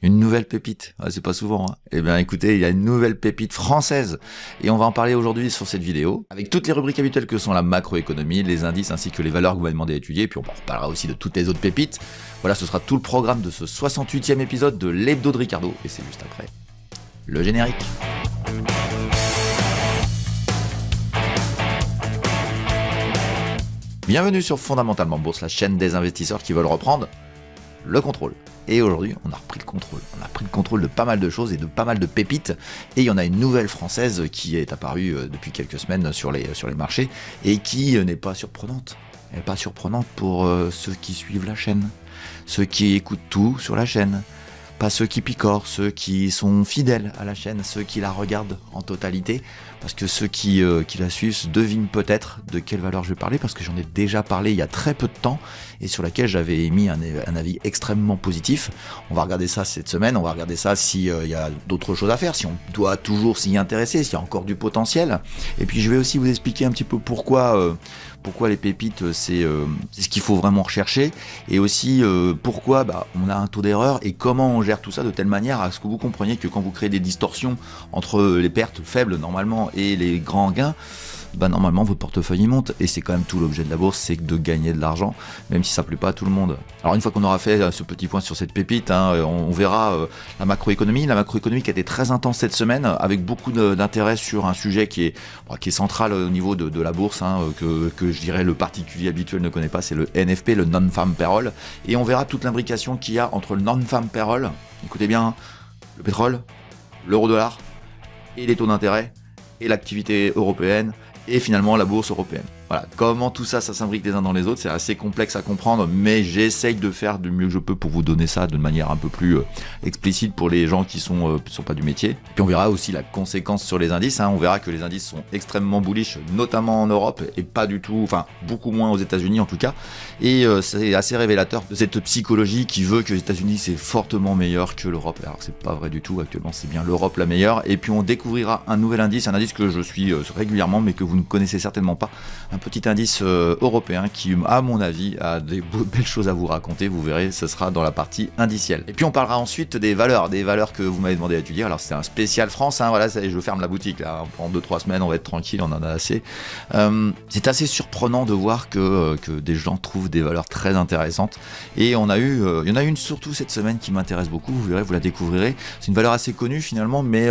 Une nouvelle pépite, c'est pas souvent. Eh bien écoutez, il y a une nouvelle pépite française et on va en parler aujourd'hui sur cette vidéo avec toutes les rubriques habituelles que sont la macroéconomie, les indices ainsi que les valeurs que vous m'avez demandé d'étudier, puis on reparlera aussi de toutes les autres pépites. Voilà, ce sera tout le programme de ce 68e épisode de l'Hebdo de Ricardo et c'est juste après le générique. Bienvenue sur Fondamentalement Bourse, la chaîne des investisseurs qui veulent reprendre le contrôle. Et aujourd'hui, on a repris le contrôle. On a pris le contrôle de pas mal de choses et de pas mal de pépites. Et il y en a une nouvelle française qui est apparue depuis quelques semaines sur les marchés et qui n'est pas surprenante. Elle n'est pas surprenante pour ceux qui suivent la chaîne, ceux qui écoutent tout sur la chaîne, pas ceux qui picorent, ceux qui sont fidèles à la chaîne, ceux qui la regardent en totalité, parce que ceux qui la suivent devinent peut-être de quelle valeur je vais parler, parce que j'en ai déjà parlé il y a très peu de temps, et sur laquelle j'avais émis un avis extrêmement positif. On va regarder ça cette semaine, on va regarder ça s'il y a d'autres choses à faire, si on doit toujours s'y intéresser, s'il y a encore du potentiel, et puis je vais aussi vous expliquer un petit peu pourquoi les pépites c'est ce qu'il faut vraiment rechercher, et aussi pourquoi on a un taux d'erreur et comment on gère tout ça de telle manière à ce que vous compreniez que quand vous créez des distorsions entre les pertes faibles normalement et les grands gains, normalement votre portefeuille y monte, et c'est quand même tout l'objet de la bourse, c'est de gagner de l'argent, même si ça plaît pas à tout le monde. Alors une fois qu'on aura fait ce petit point sur cette pépite, on verra la macroéconomie qui a été très intense cette semaine, avec beaucoup d'intérêt sur un sujet qui est central au niveau de la bourse, que je dirais le particulier habituel ne connaît pas, c'est le NFP, le Non-Farm Payroll, et on verra toute l'imbrication qu'il y a entre le Non-Farm Payroll, écoutez bien, le pétrole, l'euro-dollar, et les taux d'intérêt, et l'activité européenne, et finalement la bourse européenne. Voilà, comment tout ça s'imbrique les uns dans les autres, c'est assez complexe à comprendre, mais j'essaye de faire du mieux que je peux pour vous donner ça de manière un peu plus explicite pour les gens qui sont pas du métier. Puis on verra aussi la conséquence sur les indices, on verra que les indices sont extrêmement bullish, notamment en Europe, et pas du tout, enfin beaucoup moins aux États-Unis en tout cas, et c'est assez révélateur de cette psychologie qui veut que les États-Unis c'est fortement meilleur que l'Europe, alors que c'est pas vrai du tout, actuellement c'est bien l'Europe la meilleure, et puis on découvrira un nouvel indice, un indice que je suis régulièrement mais que vous ne connaissez certainement pas, un petit indice européen qui, à mon avis, a des belles choses à vous raconter. Vous verrez, ce sera dans la partie indicielle. Et puis on parlera ensuite des valeurs que vous m'avez demandé d'étudier. Alors c'est un spécial France, voilà, ça y est, je ferme la boutique là. En 2-3 semaines, on va être tranquille, on en a assez. C'est assez surprenant de voir que des gens trouvent des valeurs très intéressantes. Et il y en a une surtout cette semaine qui m'intéresse beaucoup. Vous verrez, vous la découvrirez. C'est une valeur assez connue finalement, mais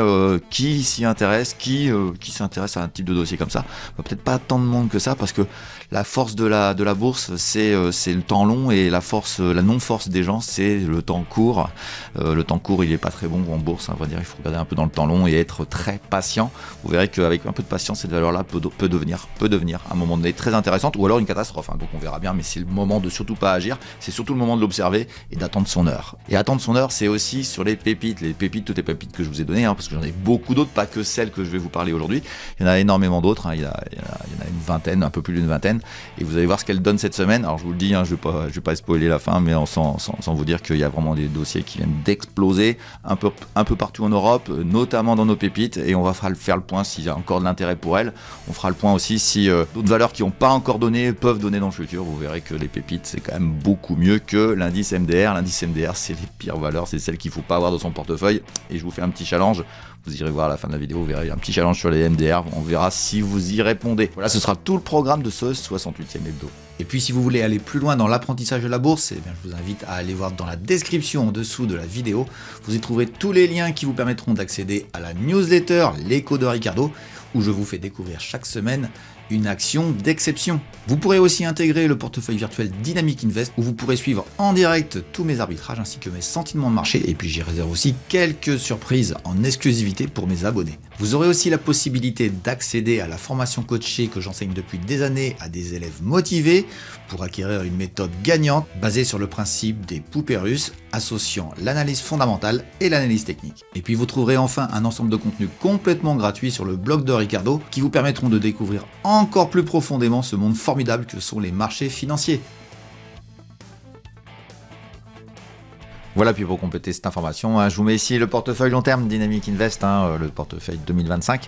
qui s'y intéresse, qui s'intéresse à un type de dossier comme ça, peut-être pas tant de monde que ça, parce que la force de la bourse, c'est le temps long, et la non-force des gens, c'est le temps court. Le temps court, il est pas très bon en bourse, on va dire, il faut regarder un peu dans le temps long et être très patient. Vous verrez qu'avec un peu de patience, cette valeur-là peut devenir à un moment donné très intéressante, ou alors une catastrophe, donc on verra bien, mais c'est le moment de surtout pas agir, c'est surtout le moment de l'observer et d'attendre son heure. Et attendre son heure, c'est aussi sur les pépites, toutes les pépites que je vous ai données, parce que j'en ai beaucoup d'autres, pas que celles que je vais vous parler aujourd'hui, il y en a énormément d'autres, il y en a une vingtaine, un peu plus d'une vingtaine, et vous allez voir ce qu'elle donne cette semaine. Alors je vous le dis, je vais pas spoiler la fin, mais sans vous dire qu'il y a vraiment des dossiers qui viennent d'exploser un peu partout en Europe, notamment dans nos pépites, et on va faire le point s'il y a encore de l'intérêt pour elles. On fera le point aussi si d'autres valeurs qui n'ont pas encore donné peuvent donner dans le futur. Vous verrez que les pépites, c'est quand même beaucoup mieux que l'indice MDR. L'indice MDR, c'est les pires valeurs, c'est celles qu'il ne faut pas avoir dans son portefeuille, et je vous fais un petit challenge. Vous irez voir à la fin de la vidéo, vous verrez un petit challenge sur les MDR, on verra si vous y répondez. Voilà, ce sera tout le programme de ce 68e hebdo. Et puis si vous voulez aller plus loin dans l'apprentissage de la bourse, je vous invite à aller voir dans la description en dessous de la vidéo. Vous y trouverez tous les liens qui vous permettront d'accéder à la newsletter L'écho de Ricardo, où je vous fais découvrir chaque semaine une action d'exception. Vous pourrez aussi intégrer le portefeuille virtuel Dynamic Invest, où vous pourrez suivre en direct tous mes arbitrages ainsi que mes sentiments de marché, et puis j'y réserve aussi quelques surprises en exclusivité pour mes abonnés. Vous aurez aussi la possibilité d'accéder à la formation coachée que j'enseigne depuis des années à des élèves motivés pour acquérir une méthode gagnante basée sur le principe des poupées russes, associant l'analyse fondamentale et l'analyse technique. Et puis vous trouverez enfin un ensemble de contenus complètement gratuits sur le blog de Ricardo qui vous permettront de découvrir encore plus profondément ce monde formidable que sont les marchés financiers. Voilà, puis pour compléter cette information, je vous mets ici le portefeuille long terme Dynamic Invest, le portefeuille 2025.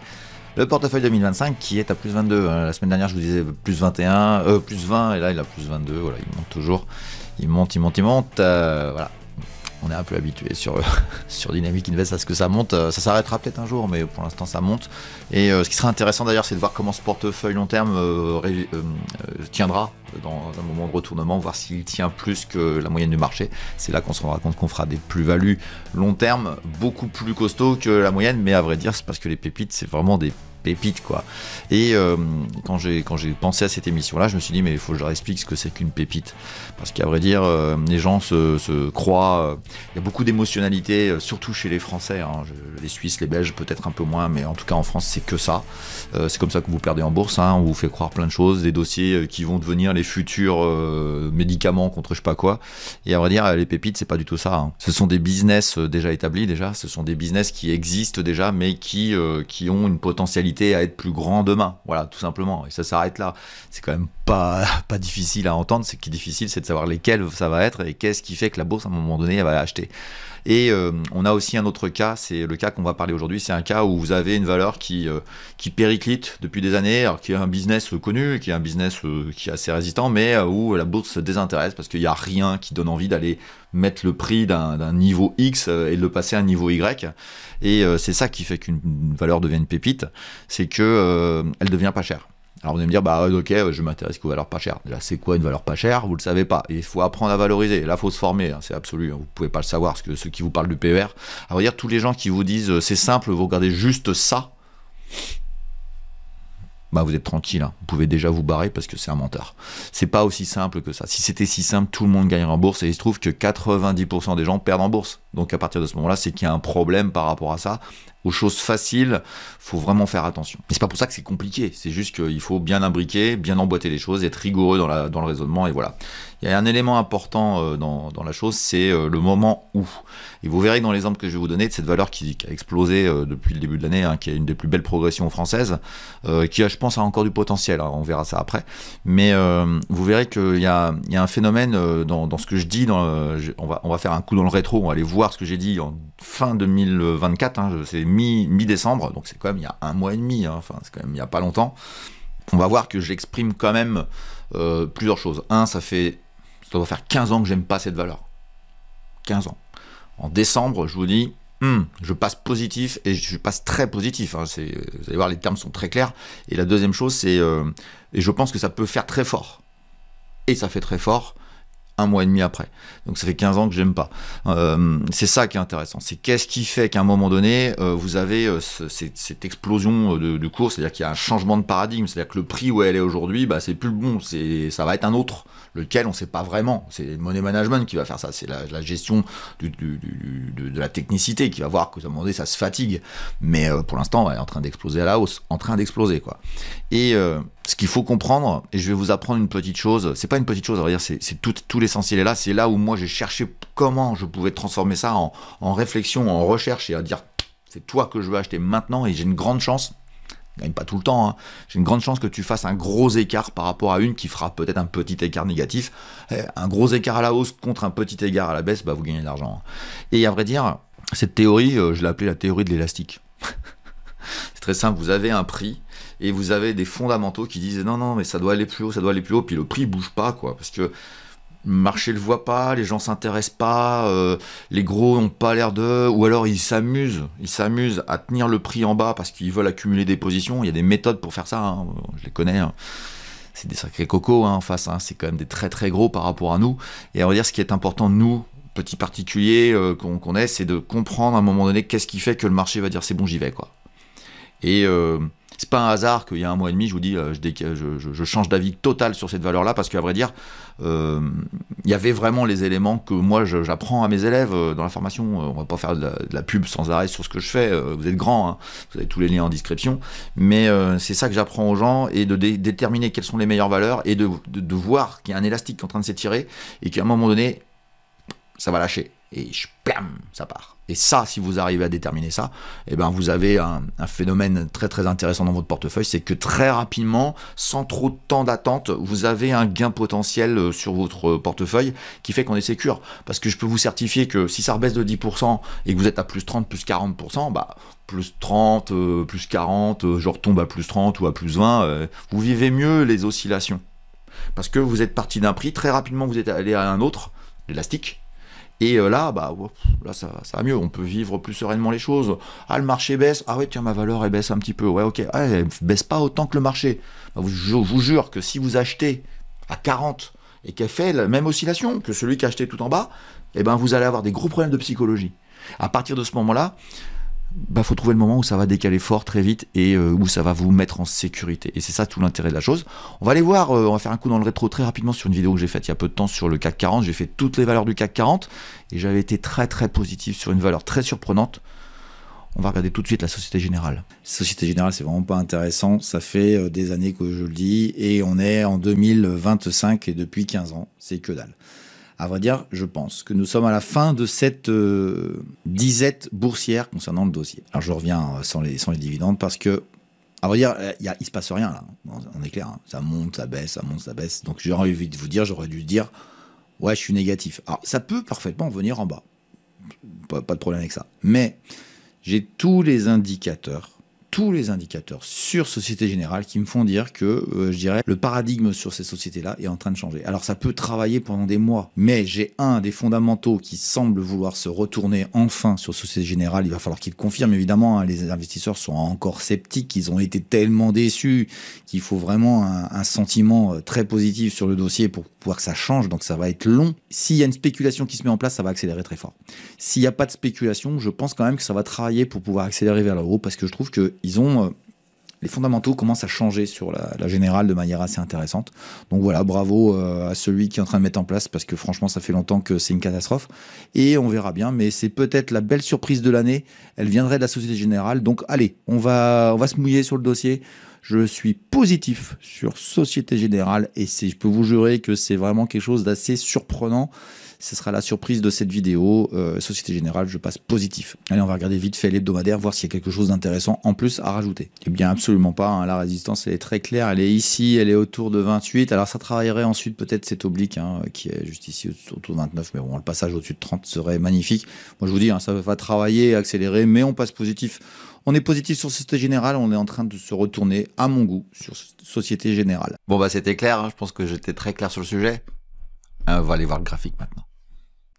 Le portefeuille 2025 qui est à plus 22. La semaine dernière, je vous disais plus 21, plus 20, et là il a plus 22. Voilà, il monte toujours. Il monte. Voilà. on est un peu habitué sur, sur Dynamic Invest à ce que ça monte. Ça s'arrêtera peut-être un jour, mais pour l'instant ça monte. Et ce qui serait intéressant d'ailleurs, c'est de voir comment ce portefeuille long terme tiendra dans un moment de retournement, voir s'il tient plus que la moyenne du marché. C'est là qu'on se rendra compte qu'on fera des plus-values long terme beaucoup plus costauds que la moyenne, mais à vrai dire, c'est parce que les pépites, c'est vraiment des pépite quoi. Et quand j'ai pensé à cette émission là, je me suis dit mais il faut que je leur explique ce que c'est qu'une pépite, parce qu'à vrai dire les gens se croient, il y a beaucoup d'émotionnalité, surtout chez les Français, hein. Les Suisses, les Belges peut-être un peu moins, mais en tout cas en France c'est que ça. C'est comme ça que vous perdez en bourse, hein. On vous fait croire plein de choses, des dossiers qui vont devenir les futurs médicaments contre je sais pas quoi, et à vrai dire les pépites c'est pas du tout ça, hein. Ce sont des business déjà établis, ce sont des business qui existent déjà, mais qui ont une potentialité à être plus grand demain, voilà, tout simplement, et ça s'arrête là. C'est quand même pas difficile à entendre. Ce qui est difficile, c'est de savoir lesquels ça va être et qu'est-ce qui fait que la bourse à un moment donné elle va acheter. Et on a aussi un autre cas, c'est le cas qu'on va parler aujourd'hui, c'est un cas où vous avez une valeur qui périclite depuis des années, alors qui est un business connu, qui est un business qui est assez résistant, mais où la bourse se désintéresse parce qu'il n'y a rien qui donne envie d'aller mettre le prix d'un niveau X et de le passer à un niveau Y. Et c'est ça qui fait qu'une valeur devient une pépite, c'est que elle devient pas chère. Alors vous allez me dire, bah ok, je m'intéresse qu'aux valeurs pas chères. Déjà, c'est quoi une valeur pas chère? Vous le savez pas. Et il faut apprendre à valoriser. Là, il faut se former, hein, c'est absolu. Vous pouvez pas le savoir, parce que ceux qui vous parlent du PER, à vrai dire, tous les gens qui vous disent c'est simple, vous regardez juste ça, bah vous êtes tranquille, hein. Vous pouvez déjà vous barrer parce que c'est un menteur. C'est pas aussi simple que ça. Si c'était si simple, tout le monde gagnerait en bourse, et il se trouve que 90% des gens perdent en bourse. Donc à partir de ce moment-là, c'est qu'il y a un problème par rapport à ça. Aux choses faciles, faut vraiment faire attention. Et c'est pas pour ça que c'est compliqué, c'est juste qu'il faut bien imbriquer, bien emboîter les choses, être rigoureux dans le raisonnement, et voilà. Il y a un élément important dans la chose, c'est le moment où. Et vous verrez que dans l'exemple que je vais vous donner de cette valeur qui a explosé depuis le début de l'année, hein, qui est une des plus belles progressions françaises, qui a, je pense, a encore du potentiel, hein, on verra ça après. Mais vous verrez qu'il y a un phénomène dans ce que je dis, on va faire un coup dans le rétro, on va aller voir ce que j'ai dit en fin 2024, hein, c'est mi-décembre, donc c'est quand même il y a un mois et demi, hein, enfin c'est quand même il n'y a pas longtemps. On va voir que j'exprime quand même plusieurs choses. Ça doit faire 15 ans que j'aime pas cette valeur. 15 ans. En décembre, je vous dis, je passe positif, et je passe très positif, hein, vous allez voir, les termes sont très clairs. Et la deuxième chose, c'est, et je pense que ça peut faire très fort. Et ça fait très fort un mois et demi après. Donc ça fait 15 ans que j'aime pas. C'est ça qui est intéressant. C'est qu'est-ce qui fait qu'à un moment donné, vous avez cette explosion de cours, c'est-à-dire qu'il y a un changement de paradigme, c'est-à-dire que le prix où elle est aujourd'hui, bah, c'est plus le bon, ça va être un autre, lequel on ne sait pas vraiment. C'est le money management qui va faire ça, c'est la gestion de la technicité qui va voir qu'à un moment donné, ça se fatigue. Mais pour l'instant, elle est en train d'exploser à la hausse, en train d'exploser, quoi. Et ce qu'il faut comprendre, et je vais vous apprendre une petite chose, c'est pas une petite chose, on va dire, c'est tout l'essentiel est là, c'est là où moi j'ai cherché comment je pouvais transformer ça en réflexion, en recherche, et à dire, c'est toi que je veux acheter maintenant, et j'ai une grande chance, même pas tout le temps, hein, j'ai une grande chance que tu fasses un gros écart par rapport à une qui fera peut-être un petit écart négatif, un gros écart à la hausse contre un petit écart à la baisse, bah vous gagnez de l'argent. Et à vrai dire, cette théorie, je l'ai appelée la théorie de l'élastique. C'est très simple, vous avez un prix, et vous avez des fondamentaux qui disent non mais ça doit aller plus haut, ça doit aller plus haut, puis le prix bouge pas, quoi, parce que le marché le voit pas, les gens s'intéressent pas, les gros ont pas l'air de, ou alors ils s'amusent à tenir le prix en bas parce qu'ils veulent accumuler des positions. Il y a des méthodes pour faire ça, hein, je les connais, hein. C'est des sacrés cocos, hein, en face, hein. C'est quand même des très très gros par rapport à nous. Et on va dire ce qui est important, nous, petits particuliers qu'on est, c'est de comprendre à un moment donné qu'est-ce qui fait que le marché va dire c'est bon, j'y vais, quoi. Et c'est pas un hasard qu'il y a un mois et demi, je vous dis, je change d'avis total sur cette valeur-là, parce qu'à vrai dire, il y avait vraiment les éléments que moi j'apprends à mes élèves dans la formation. On va pas faire de la pub sans arrêt sur ce que je fais, vous êtes grands, hein, vous avez tous les liens en description, mais c'est ça que j'apprends aux gens, et de déterminer quelles sont les meilleures valeurs, et de voir qu'il y a un élastique qui est en train de s'étirer, et qu'à un moment donné, ça va lâcher, et plam, ça part. Et ça, si vous arrivez à déterminer ça, eh ben vous avez un phénomène très très intéressant dans votre portefeuille, c'est que très rapidement, sans trop de temps d'attente, vous avez un gain potentiel sur votre portefeuille qui fait qu'on est sécure. Parce que je peux vous certifier que si ça rebaisse de 10% et que vous êtes à plus 30, plus 40%, bah plus 30, plus 40, je retombe à plus 30 ou à plus 20, vous vivez mieux les oscillations. Parce que vous êtes parti d'un prix, très rapidement vous êtes allé à un autre, l'élastique, Et là, bah, là ça va mieux, on peut vivre plus sereinement les choses. Ah, le marché baisse, ah ouais, tiens, ma valeur, elle baisse un petit peu. Ouais, ok, ah, elle baisse pas autant que le marché. Bah, je vous jure que si vous achetez à 40 et qu'elle fait la même oscillation que celui qui a acheté tout en bas, eh ben, vous allez avoir des gros problèmes de psychologie. À partir de ce moment-là, bah, faut trouver le moment où ça va décaler fort très vite et où ça va vous mettre en sécurité. Et c'est ça tout l'intérêt de la chose. On va aller voir, on va faire un coup dans le rétro très rapidement sur une vidéo que j'ai faite il y a peu de temps sur le CAC 40. J'ai fait toutes les valeurs du CAC 40 et j'avais été très très positif sur une valeur très surprenante. On va regarder tout de suite la Société Générale. Société Générale, c'est vraiment pas intéressant. Ça fait des années que je le dis et on est en 2025 et depuis 15 ans, c'est que dalle. À vrai dire, je pense que nous sommes à la fin de cette disette boursière concernant le dossier. Alors je reviens sans les dividendes parce que, à vrai dire, il se passe rien là. On est clair, hein. Ça monte, ça baisse, ça monte, ça baisse. Donc j'aurais envie de vous dire, j'aurais dû dire, ouais, je suis négatif. Alors ça peut parfaitement venir en bas. Pas de problème avec ça. Mais j'ai tous les indicateurs sur Société Générale qui me font dire que, je dirais, le paradigme sur ces sociétés-là est en train de changer. Alors ça peut travailler pendant des mois, mais j'ai des fondamentaux qui semblent vouloir se retourner enfin sur Société Générale. Il va falloir qu'ils confirment, évidemment, hein, les investisseurs sont encore sceptiques, ils ont été tellement déçus qu'il faut vraiment un sentiment très positif sur le dossier pour pouvoir que ça change, donc ça va être long. S'il y a une spéculation qui se met en place, ça va accélérer très fort. S'il n'y a pas de spéculation, je pense quand même que ça va travailler pour pouvoir accélérer vers le haut, parce que je trouve que les fondamentaux commencent à changer sur la générale de manière assez intéressante. Donc voilà, bravo à celui qui est en train de mettre en place, parce que franchement, ça fait longtemps que c'est une catastrophe. Et on verra bien, mais c'est peut-être la belle surprise de l'année. Elle viendrait de la Société Générale. Donc allez, on va se mouiller sur le dossier. Je suis positif sur Société Générale et je peux vous jurer que c'est vraiment quelque chose d'assez surprenant. Ce sera la surprise de cette vidéo. Société Générale, je passe positif. Allez, on va regarder vite fait l'hebdomadaire, voir s'il y a quelque chose d'intéressant en plus à rajouter. Eh bien, absolument pas. Hein. La résistance, elle est très claire. Elle est ici, elle est autour de 28. Alors, ça travaillerait ensuite peut-être cette oblique qui est juste ici autour de 29. Mais bon, le passage au-dessus de 30 serait magnifique. Moi, je vous dis, ça va travailler, accélérer, mais on passe positif. On est positif sur Société Générale, on est en train de se retourner, à mon goût, sur Société Générale. Bon, bah c'était clair, hein. Je pense que j'étais très clair sur le sujet. On va aller voir le graphique maintenant.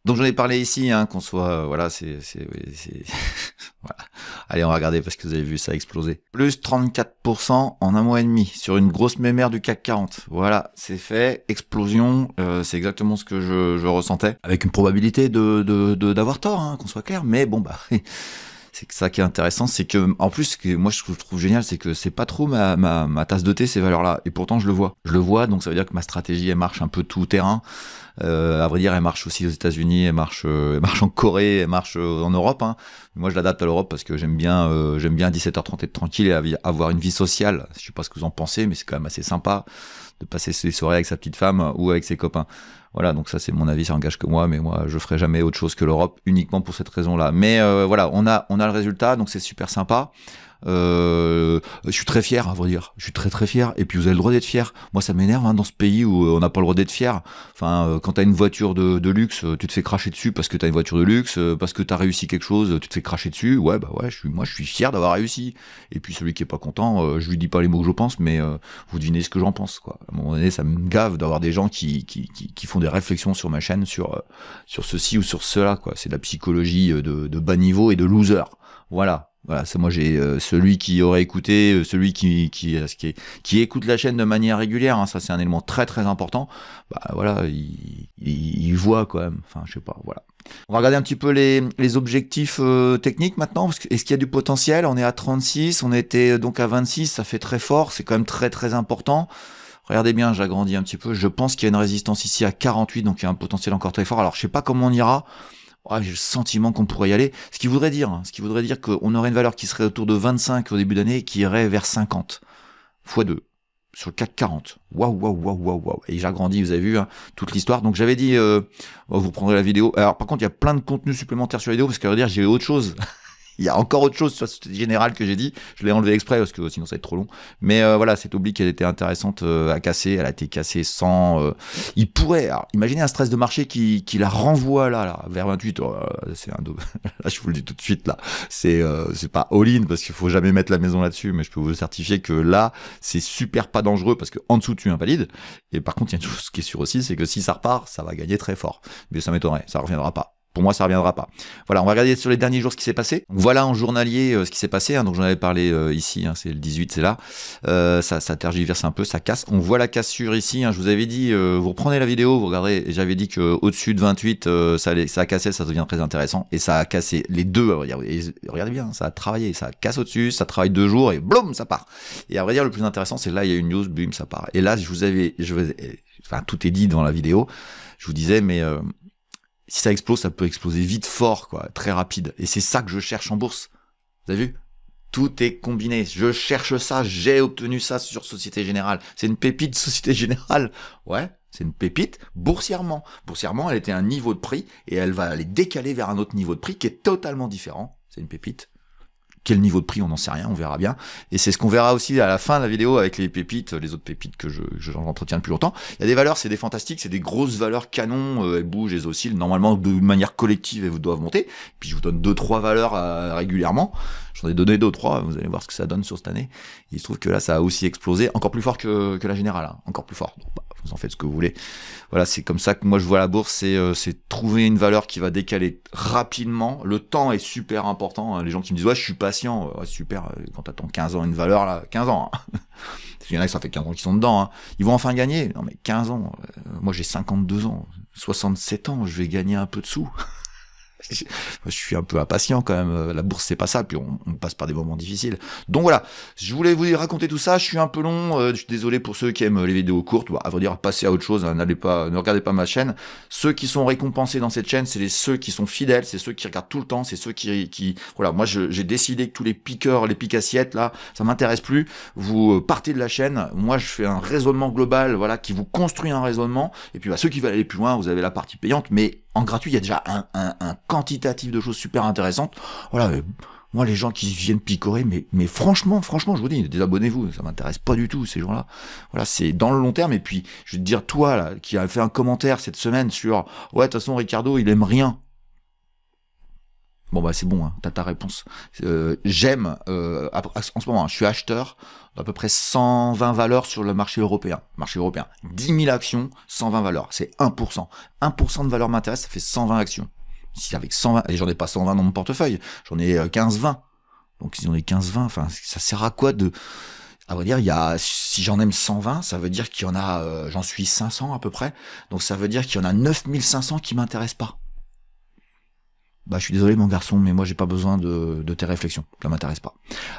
Donc j'en ai parlé ici, hein, qu'on soit, voilà, voilà. Allez, on va regarder parce que vous avez vu ça exploser. Plus 34% en un mois et demi sur une grosse mémère du CAC 40. Voilà, c'est fait, explosion, c'est exactement ce que je ressentais. Avec une probabilité d'avoir tort, hein, qu'on soit clair, mais bon, bah... C'est ça qui est intéressant, c'est que, en plus, ce que moi je trouve génial, c'est que c'est pas trop ma tasse de thé, ces valeurs-là. Et pourtant, je le vois. Je le vois, donc ça veut dire que ma stratégie, elle marche un peu tout terrain. À vrai dire, elle marche aussi aux États-Unis, elle marche en Corée, elle marche en Europe, hein. Moi, je l'adapte à l'Europe parce que j'aime bien à 17h30 être tranquille et avoir une vie sociale. Je sais pas ce que vous en pensez, mais c'est quand même assez sympa de passer ses soirées avec sa petite femme ou avec ses copains. Voilà, donc ça c'est mon avis, ça engage que moi, mais moi je ferai jamais autre chose que l'Europe uniquement pour cette raison-là. Mais voilà, on a le résultat, donc c'est super sympa. Je suis très fier, à vrai dire. Je suis très très fier. Et puis vous avez le droit d'être fier. Moi ça m'énerve, hein, dans ce pays où on n'a pas le droit d'être fier. Enfin, quand t'as une voiture de luxe, tu te fais cracher dessus parce que t'as une voiture de luxe, parce que t'as réussi quelque chose, tu te fais cracher dessus. Ouais, bah ouais, je suis fier d'avoir réussi. Et puis celui qui est pas content, je lui dis pas les mots que je pense, mais vous devinez ce que j'en pense, quoi. À un moment donné, ça me gave d'avoir des gens qui font des réflexions sur ma chaîne sur ceci ou sur cela, quoi. C'est de la psychologie de bas niveau et de loser. Voilà, c'est moi j'ai celui qui aurait écouté, celui qui écoute la chaîne de manière régulière, hein, ça c'est un élément très très important. Bah voilà, il voit quand même. Enfin, je sais pas, voilà. On va regarder un petit peu les objectifs techniques maintenant. Est-ce qu'il y a du potentiel? On est à 36, on était donc à 26, ça fait très fort, c'est quand même très très important. Regardez bien, j'agrandis un petit peu. Je pense qu'il y a une résistance ici à 48, donc il y a un potentiel encore très fort. Alors je sais pas comment on ira. J'ai le sentiment qu'on pourrait y aller. Ce qui voudrait dire qu'on aurait une valeur qui serait autour de 25 au début d'année et qui irait vers 50 x 2 sur le CAC 40. Waouh. Et j'agrandis, vous avez vu, hein, toute l'histoire. Donc j'avais dit, vous prendrez la vidéo. Alors par contre, il y a plein de contenu supplémentaire sur la vidéo parce qu'à vrai dire, j'ai autre chose. Il y a encore autre chose sur la Société Générale que j'ai dit. Je l'ai enlevé exprès parce que sinon ça va être trop long. Mais voilà, cette oblique, elle était intéressante à casser. Elle a été cassée sans... Il pourrait... Alors, imaginez un stress de marché qui la renvoie là, vers 28. C'est un... Là, je vous le dis tout de suite, là. C'est pas all-in parce qu'il faut jamais mettre la maison là-dessus. Mais je peux vous certifier que là, c'est super pas dangereux parce que en dessous, tu invalides. Et par contre, il y a une chose qui est sûre aussi, c'est que si ça repart, ça va gagner très fort. Mais ça m'étonnerait, ça reviendra pas. pour moi, ça reviendra pas. Voilà, on va regarder sur les derniers jours ce qui s'est passé. Donc, voilà en journalier ce qui s'est passé. Hein, donc j'en avais parlé ici, hein, c'est le 18, c'est là. Ça tergiverse un peu, ça casse. On voit la cassure ici. Hein, je vous avais dit, vous reprenez la vidéo, vous regardez. J'avais dit que au-dessus de 28, ça a cassé, ça devient très intéressant. Et ça a cassé les deux. Regardez bien, ça a travaillé, ça casse au-dessus, ça travaille 2 jours et boum, ça part. Et à vrai dire, le plus intéressant, c'est là, il y a une news, boum, ça part. Et là, enfin, tout est dit dans la vidéo. Je vous disais, mais si ça explose, ça peut exploser vite, fort, quoi, très rapide. Et c'est ça que je cherche en bourse. Vous avez vu? Tout est combiné. Je cherche ça, j'ai obtenu ça sur Société Générale. C'est une pépite Société Générale. Ouais, c'est une pépite boursièrement. Boursièrement, elle était à un niveau de prix et elle va aller décaler vers un autre niveau de prix qui est totalement différent. C'est une pépite. Quel niveau de prix, on n'en sait rien, on verra bien. Et c'est ce qu'on verra aussi à la fin de la vidéo avec les pépites, les autres pépites que j'entretiens depuis longtemps. Il y a des valeurs, c'est des fantastiques, c'est des grosses valeurs canons, elles bougent, elles oscillent. Normalement, de manière collective, elles doivent monter. Puis je vous donne 2-3 valeurs régulièrement. J'en ai donné 2-3, vous allez voir ce que ça donne sur cette année. Il se trouve que là, ça a aussi explosé, encore plus fort que la générale, hein, encore plus fort. Donc, vous en faites ce que vous voulez. Voilà, c'est comme ça que moi je vois la bourse, c'est trouver une valeur qui va décaler rapidement. Le temps est super important. Hein. Les gens qui me disent ouais, je suis patient, ouais, super. Quand t'attends 15 ans une valeur là, 15 ans. Hein. Il y en a qui ça fait 15 ans qu'ils sont dedans. Hein. Ils vont enfin gagner. Non mais 15 ans. Moi j'ai 52 ans, 67 ans, je vais gagner un peu de sous. Je suis un peu impatient quand même, la bourse c'est pas ça, puis on passe par des moments difficiles. Donc voilà, je voulais vous raconter tout ça, je suis un peu long, je suis désolé pour ceux qui aiment les vidéos courtes, à vrai dire, passez à autre chose, hein, ne regardez pas ma chaîne. Ceux qui sont récompensés dans cette chaîne, c'est ceux qui sont fidèles, c'est ceux qui regardent tout le temps, c'est ceux qui voilà, moi j'ai décidé que tous les piqueurs, les pique-assiettes là, ça m'intéresse plus, vous partez de la chaîne, moi je fais un raisonnement global, voilà, qui vous construit un raisonnement, et puis ceux qui veulent aller plus loin, vous avez la partie payante, mais en gratuit, il y a déjà un quantitatif de choses super intéressantes. Voilà, moi, les gens qui viennent picorer, mais franchement, je vous dis, désabonnez-vous, ça m'intéresse pas du tout, ces gens-là. Voilà, c'est dans le long terme, et puis, je vais te dire, toi, là, qui a fait un commentaire cette semaine sur, ouais, de toute façon, Ricardo, il aime rien. Bon bah c'est bon, hein, t'as ta réponse. J'aime, en ce moment, hein, je suis acheteur d'à peu près 120 valeurs sur le marché européen. 10 000 actions, 120 valeurs, c'est 1%. 1% de valeur m'intéresse, ça fait 120 actions. Si avec 120, et j'en ai pas 120 dans mon portefeuille, j'en ai 15-20. Donc si j'en ai 15-20, enfin ça sert à quoi de... À vrai dire, si j'en aime 120, ça veut dire qu'il y en a, j'en suis 500 à peu près, donc ça veut dire qu'il y en a 9500 qui m'intéressent pas. Bah, je suis désolé, mon garçon, mais moi, j'ai pas besoin de tes réflexions. Ça m'intéresse pas.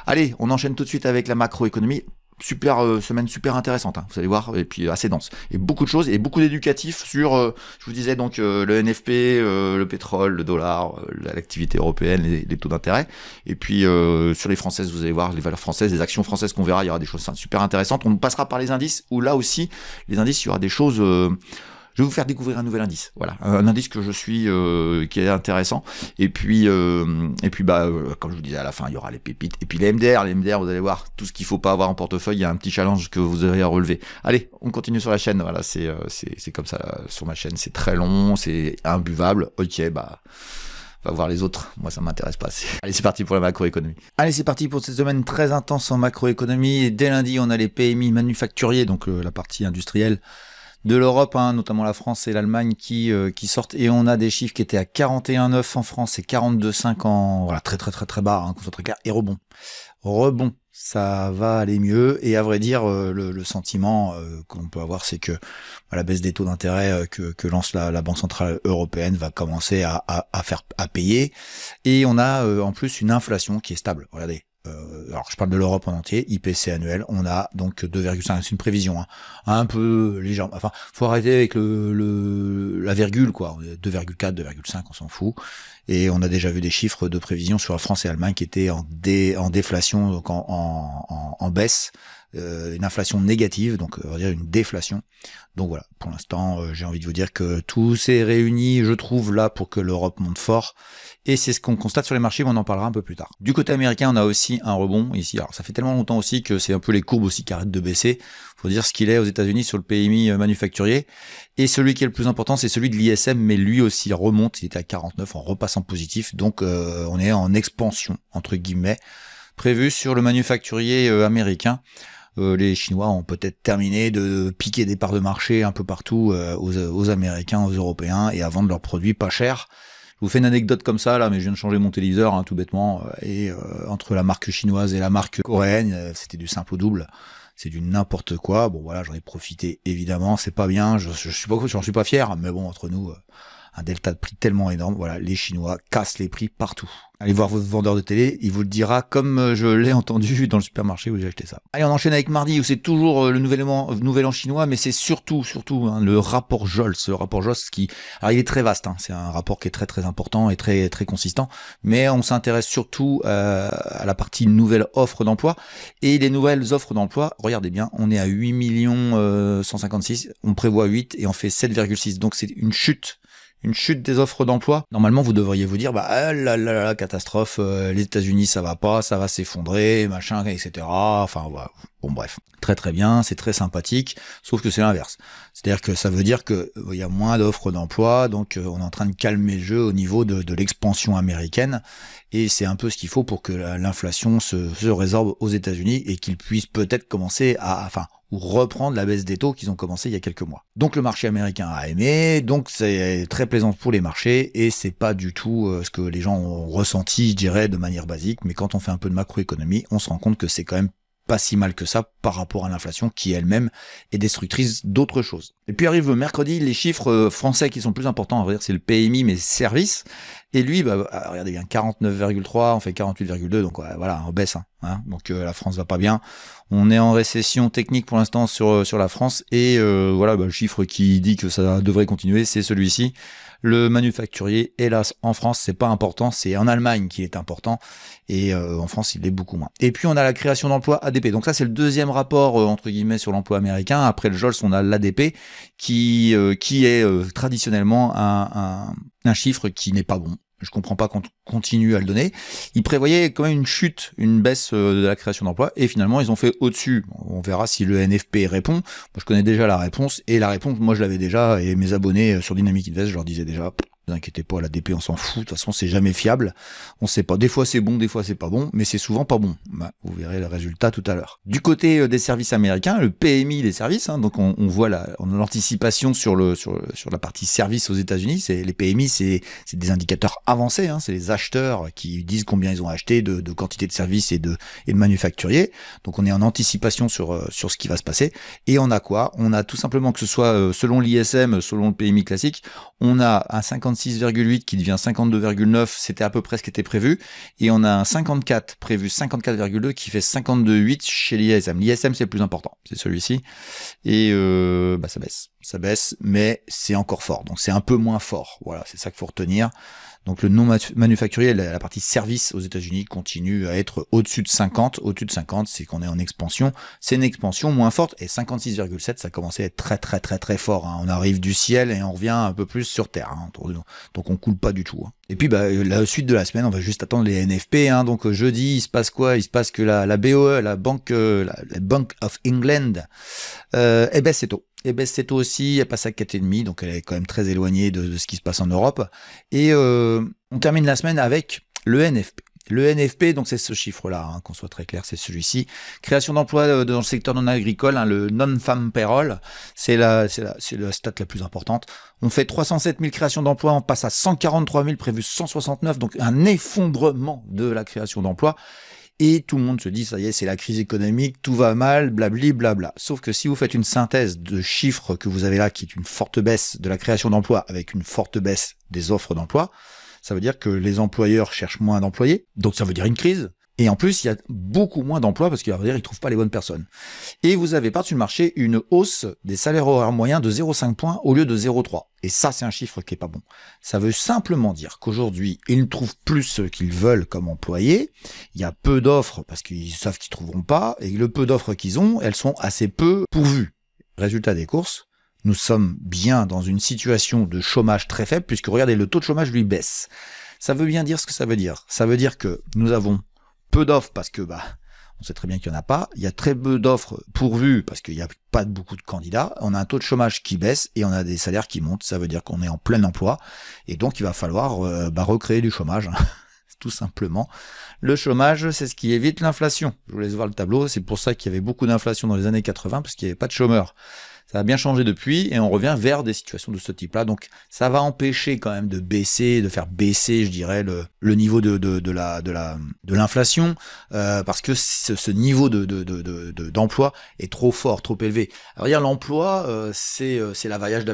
Allez, on enchaîne tout de suite avec la macroéconomie. Super semaine super intéressante, hein, vous allez voir, et puis assez dense. Et beaucoup de choses, et beaucoup d'éducatifs sur, je vous disais donc, le NFP, le pétrole, le dollar, l'activité européenne, les taux d'intérêt. Et puis, sur les françaises, vous allez voir les valeurs françaises, les actions françaises qu'on verra, il y aura des choses super intéressantes. On passera par les indices, où là aussi, les indices, il y aura des choses... je vais vous faire découvrir un nouvel indice. Voilà, un indice que je suis, qui est intéressant. Et puis comme je vous disais à la fin, il y aura les pépites. Et puis les MDR, vous allez voir tout ce qu'il faut pas avoir en portefeuille. Il y a un petit challenge que vous aurez à relever. Allez, on continue sur la chaîne. Voilà, c'est comme ça sur ma chaîne. C'est très long, c'est imbuvable. Ok, bah. Va voir les autres, moi ça m'intéresse pas. Allez, c'est parti pour la macroéconomie. Allez, c'est parti pour cette semaine très intense en macroéconomie. Et dès lundi, on a les PMI manufacturiers, donc la partie industrielle de l'Europe, hein, notamment la France et l'Allemagne qui sortent, et on a des chiffres qui étaient à 41,9 en France et 42,5 en... Voilà, très bas, hein, qu'on soit très clair, et rebond, ça va aller mieux, et à vrai dire, le sentiment qu'on peut avoir, c'est que la baisse des taux d'intérêt que lance la Banque Centrale Européenne va commencer à payer, et on a en plus une inflation qui est stable, regardez. Alors je parle de l'Europe en entier, IPC annuel, on a donc 2,5, c'est une prévision, hein, un peu légère, enfin faut arrêter avec la virgule quoi, 2,4, 2,5, on s'en fout, et on a déjà vu des chiffres de prévision sur la France et l'Allemagne qui étaient en déflation, donc en baisse, une inflation négative, donc on va dire une déflation. Donc voilà, pour l'instant, j'ai envie de vous dire que tout s'est réuni, je trouve, là, pour que l'Europe monte fort. Et c'est ce qu'on constate sur les marchés, mais on en parlera un peu plus tard. Du côté américain, on a aussi un rebond ici. Alors, ça fait tellement longtemps aussi que c'est un peu les courbes aussi qui arrêtent de baisser. Faut dire ce qu'il est aux États-Unis sur le PMI manufacturier. Et celui qui est le plus important, c'est celui de l'ISM, mais lui aussi remonte. Il était à 49 en repassant positif. Donc, on est en expansion, entre guillemets, prévu sur le manufacturier américain. Les Chinois ont peut-être terminé de piquer des parts de marché un peu partout aux Américains, aux Européens, et à vendre leurs produits pas chers. vous fais une anecdote comme ça, là, mais je viens de changer mon téléviseur, hein, tout bêtement, et entre la marque chinoise et la marque coréenne, c'était du simple au double. C'est du n'importe quoi. Bon, voilà, j'en ai profité, évidemment, c'est pas bien, j'en suis pas fier, mais bon, entre nous, un delta de prix tellement énorme, voilà, les Chinois cassent les prix partout. Allez voir votre vendeur de télé, il vous le dira comme je l'ai entendu dans le supermarché où j'ai acheté ça. Allez, on enchaîne avec mardi où c'est toujours le nouvel an chinois, mais c'est surtout hein, le rapport Jols. Le rapport Jols qui, alors il est très vaste, hein, c'est un rapport qui est très très important et très très consistant, mais on s'intéresse surtout à la partie nouvelle offre d'emploi. Et les nouvelles offres d'emploi, regardez bien, on est à 8 156, on prévoit 8 et on fait 7,6, donc c'est une chute des offres d'emploi. Normalement, vous devriez vous dire, la catastrophe, les États-Unis, ça va s'effondrer, machin, etc. Enfin, voilà. Bon, bref. Très très bien, c'est très sympathique, sauf que c'est l'inverse. C'est-à-dire que ça veut dire que il y a moins d'offres d'emploi, donc on est en train de calmer le jeu au niveau de l'expansion américaine, et c'est un peu ce qu'il faut pour que l'inflation se résorbe aux États-Unis et qu'ils puissent peut-être commencer ou reprendre la baisse des taux qu'ils ont commencé il y a quelques mois. Donc le marché américain a aimé, donc c'est très plaisant pour les marchés, et c'est pas du tout ce que les gens ont ressenti, je dirais, de manière basique, mais quand on fait un peu de macroéconomie, on se rend compte que c'est quand même pas si mal que ça par rapport à l'inflation qui elle-même est destructrice d'autres choses. Et puis arrive mercredi les chiffres français qui sont plus importants, à vrai dire c'est le PMI mais services, et lui regardez bien 49,3, on fait 48,2, donc voilà, on baisse, hein, donc la France va pas bien, on est en récession technique pour l'instant sur la France, et le chiffre qui dit que ça devrait continuer, c'est celui-ci. Le manufacturier, hélas, en France, c'est pas important, c'est en Allemagne qu'il est important, et en France, il l'est beaucoup moins. Et puis, on a la création d'emplois ADP. Donc ça, c'est le deuxième rapport, entre guillemets, sur l'emploi américain. Après le Jols, on a l'ADP, qui est traditionnellement un chiffre qui n'est pas bon. Je comprends pas qu'on continue à le donner. Ils prévoyaient quand même une baisse de la création d'emplois, et finalement ils ont fait au-dessus. On verra si le NFP répond. Moi je connais déjà la réponse, et la réponse moi je l'avais déjà, et mes abonnés sur Dynamic Invest, je leur disais déjà, ne vous inquiétez pas, la DP on s'en fout, de toute façon c'est jamais fiable, on sait pas, des fois c'est bon, des fois c'est pas bon, mais c'est souvent pas bon. Vous verrez le résultat tout à l'heure. Du côté des services américains, le PMI des services, hein, donc on voit on a l'anticipation sur la partie services aux États-Unis. C'est les PMI, c'est des indicateurs avancés, hein, c'est les acheteurs qui disent combien ils ont acheté de quantité de services et de manufacturiers. Donc on est en anticipation sur ce qui va se passer. Et on a quoi? On a tout simplement, que ce soit selon l'ISM, selon le PMI classique, on a un 56,8 qui devient 52,9, c'était à peu près ce qui était prévu, et on a un 54 prévu, 54,2 qui fait 52,8 chez l'ISM. L'ISM c'est le plus important, c'est celui-ci, et ça baisse, mais c'est encore fort, donc c'est un peu moins fort, voilà, c'est ça qu'il faut retenir. Donc le non manufacturier, la partie service aux États-Unis continue à être au-dessus de 50. Au-dessus de 50, c'est qu'on est en expansion. C'est une expansion moins forte, et 56,7, ça commençait à être très très très très fort, hein. On arrive du ciel et on revient un peu plus sur terre, hein, autour de nous. Donc on coule pas du tout, hein. Et puis la suite de la semaine, on va juste attendre les NFP, hein. Donc jeudi, il se passe quoi? Il se passe que la BOE, la Bank of England, baisse ses taux. Et baisse ses taux aussi, elle passe à 4,5, donc elle est quand même très éloignée de ce qui se passe en Europe. Et on termine la semaine avec le NFP. Le NFP, donc c'est ce chiffre-là, hein, qu'on soit très clair, c'est celui-ci. Création d'emplois dans le secteur non agricole, hein, le non-farm payroll, c'est la stat la plus importante. On fait 307 000 créations d'emplois, on passe à 143 000, prévu 169, donc un effondrement de la création d'emplois. Et tout le monde se dit, ça y est, c'est la crise économique, tout va mal, blabli, blabla. Sauf que si vous faites une synthèse de chiffres que vous avez là, qui est une forte baisse de la création d'emplois avec une forte baisse des offres d'emploi, ça veut dire que les employeurs cherchent moins d'employés, donc ça veut dire une crise. Et en plus, il y a beaucoup moins d'emplois parce qu'ils ne trouvent pas les bonnes personnes. Et vous avez par-dessus le marché une hausse des salaires horaires moyens de 0,5 points au lieu de 0,3. Et ça, c'est un chiffre qui est pas bon. Ça veut simplement dire qu'aujourd'hui, ils ne trouvent plus ce qu'ils veulent comme employés. Il y a peu d'offres parce qu'ils savent qu'ils trouveront pas. Et le peu d'offres qu'ils ont, elles sont assez peu pourvues. Résultat des courses, nous sommes bien dans une situation de chômage très faible puisque regardez, le taux de chômage lui baisse. Ça veut bien dire ce que ça veut dire. Ça veut dire que nous avons peu d'offres parce que on sait très bien qu'il n'y en a pas. Il y a très peu d'offres pourvues parce qu'il n'y a pas beaucoup de candidats. On a un taux de chômage qui baisse et on a des salaires qui montent. Ça veut dire qu'on est en plein emploi et donc il va falloir recréer du chômage. Tout simplement. Le chômage, c'est ce qui évite l'inflation. Je vous laisse voir le tableau. C'est pour ça qu'il y avait beaucoup d'inflation dans les années 80 parce qu'il n'y avait pas de chômeurs. Ça a bien changé depuis et on revient vers des situations de ce type-là. Donc ça va empêcher quand même de faire baisser, je dirais, le niveau de l'inflation, parce que ce niveau d'emploi est trop fort, trop élevé. Alors dire l'emploi, c'est l'availlage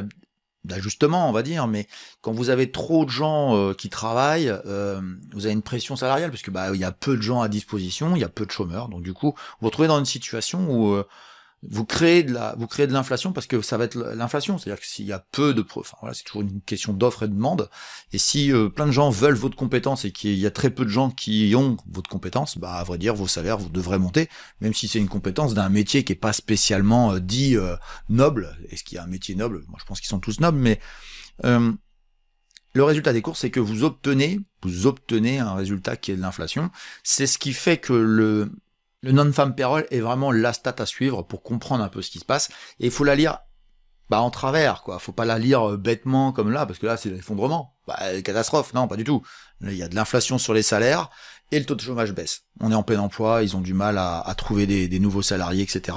d'ajustement, on va dire, mais quand vous avez trop de gens qui travaillent, vous avez une pression salariale, parce que il y a peu de gens à disposition, il y a peu de chômeurs, donc du coup, vous vous retrouvez dans une situation où vous créez de l'inflation, parce que ça va être l'inflation, c'est-à-dire que s'il y a peu de, enfin voilà, c'est toujours une question d'offre et de demande, et si plein de gens veulent votre compétence et qu'il y a très peu de gens qui ont votre compétence, à vrai dire, vos salaires vous devrez monter, même si c'est une compétence d'un métier qui est pas spécialement dit noble. Est-ce qu'il y a un métier noble? Moi, je pense qu'ils sont tous nobles, mais le résultat des courses, c'est que vous obtenez un résultat qui est de l'inflation. C'est ce qui fait que le non-farm payroll est vraiment la stat à suivre pour comprendre un peu ce qui se passe. Et il faut la lire en travers, quoi. Faut pas la lire bêtement comme là, parce que là, c'est l'effondrement. Catastrophe, non, pas du tout. Là, il y a de l'inflation sur les salaires, et le taux de chômage baisse. On est en plein emploi, ils ont du mal à trouver des nouveaux salariés, etc.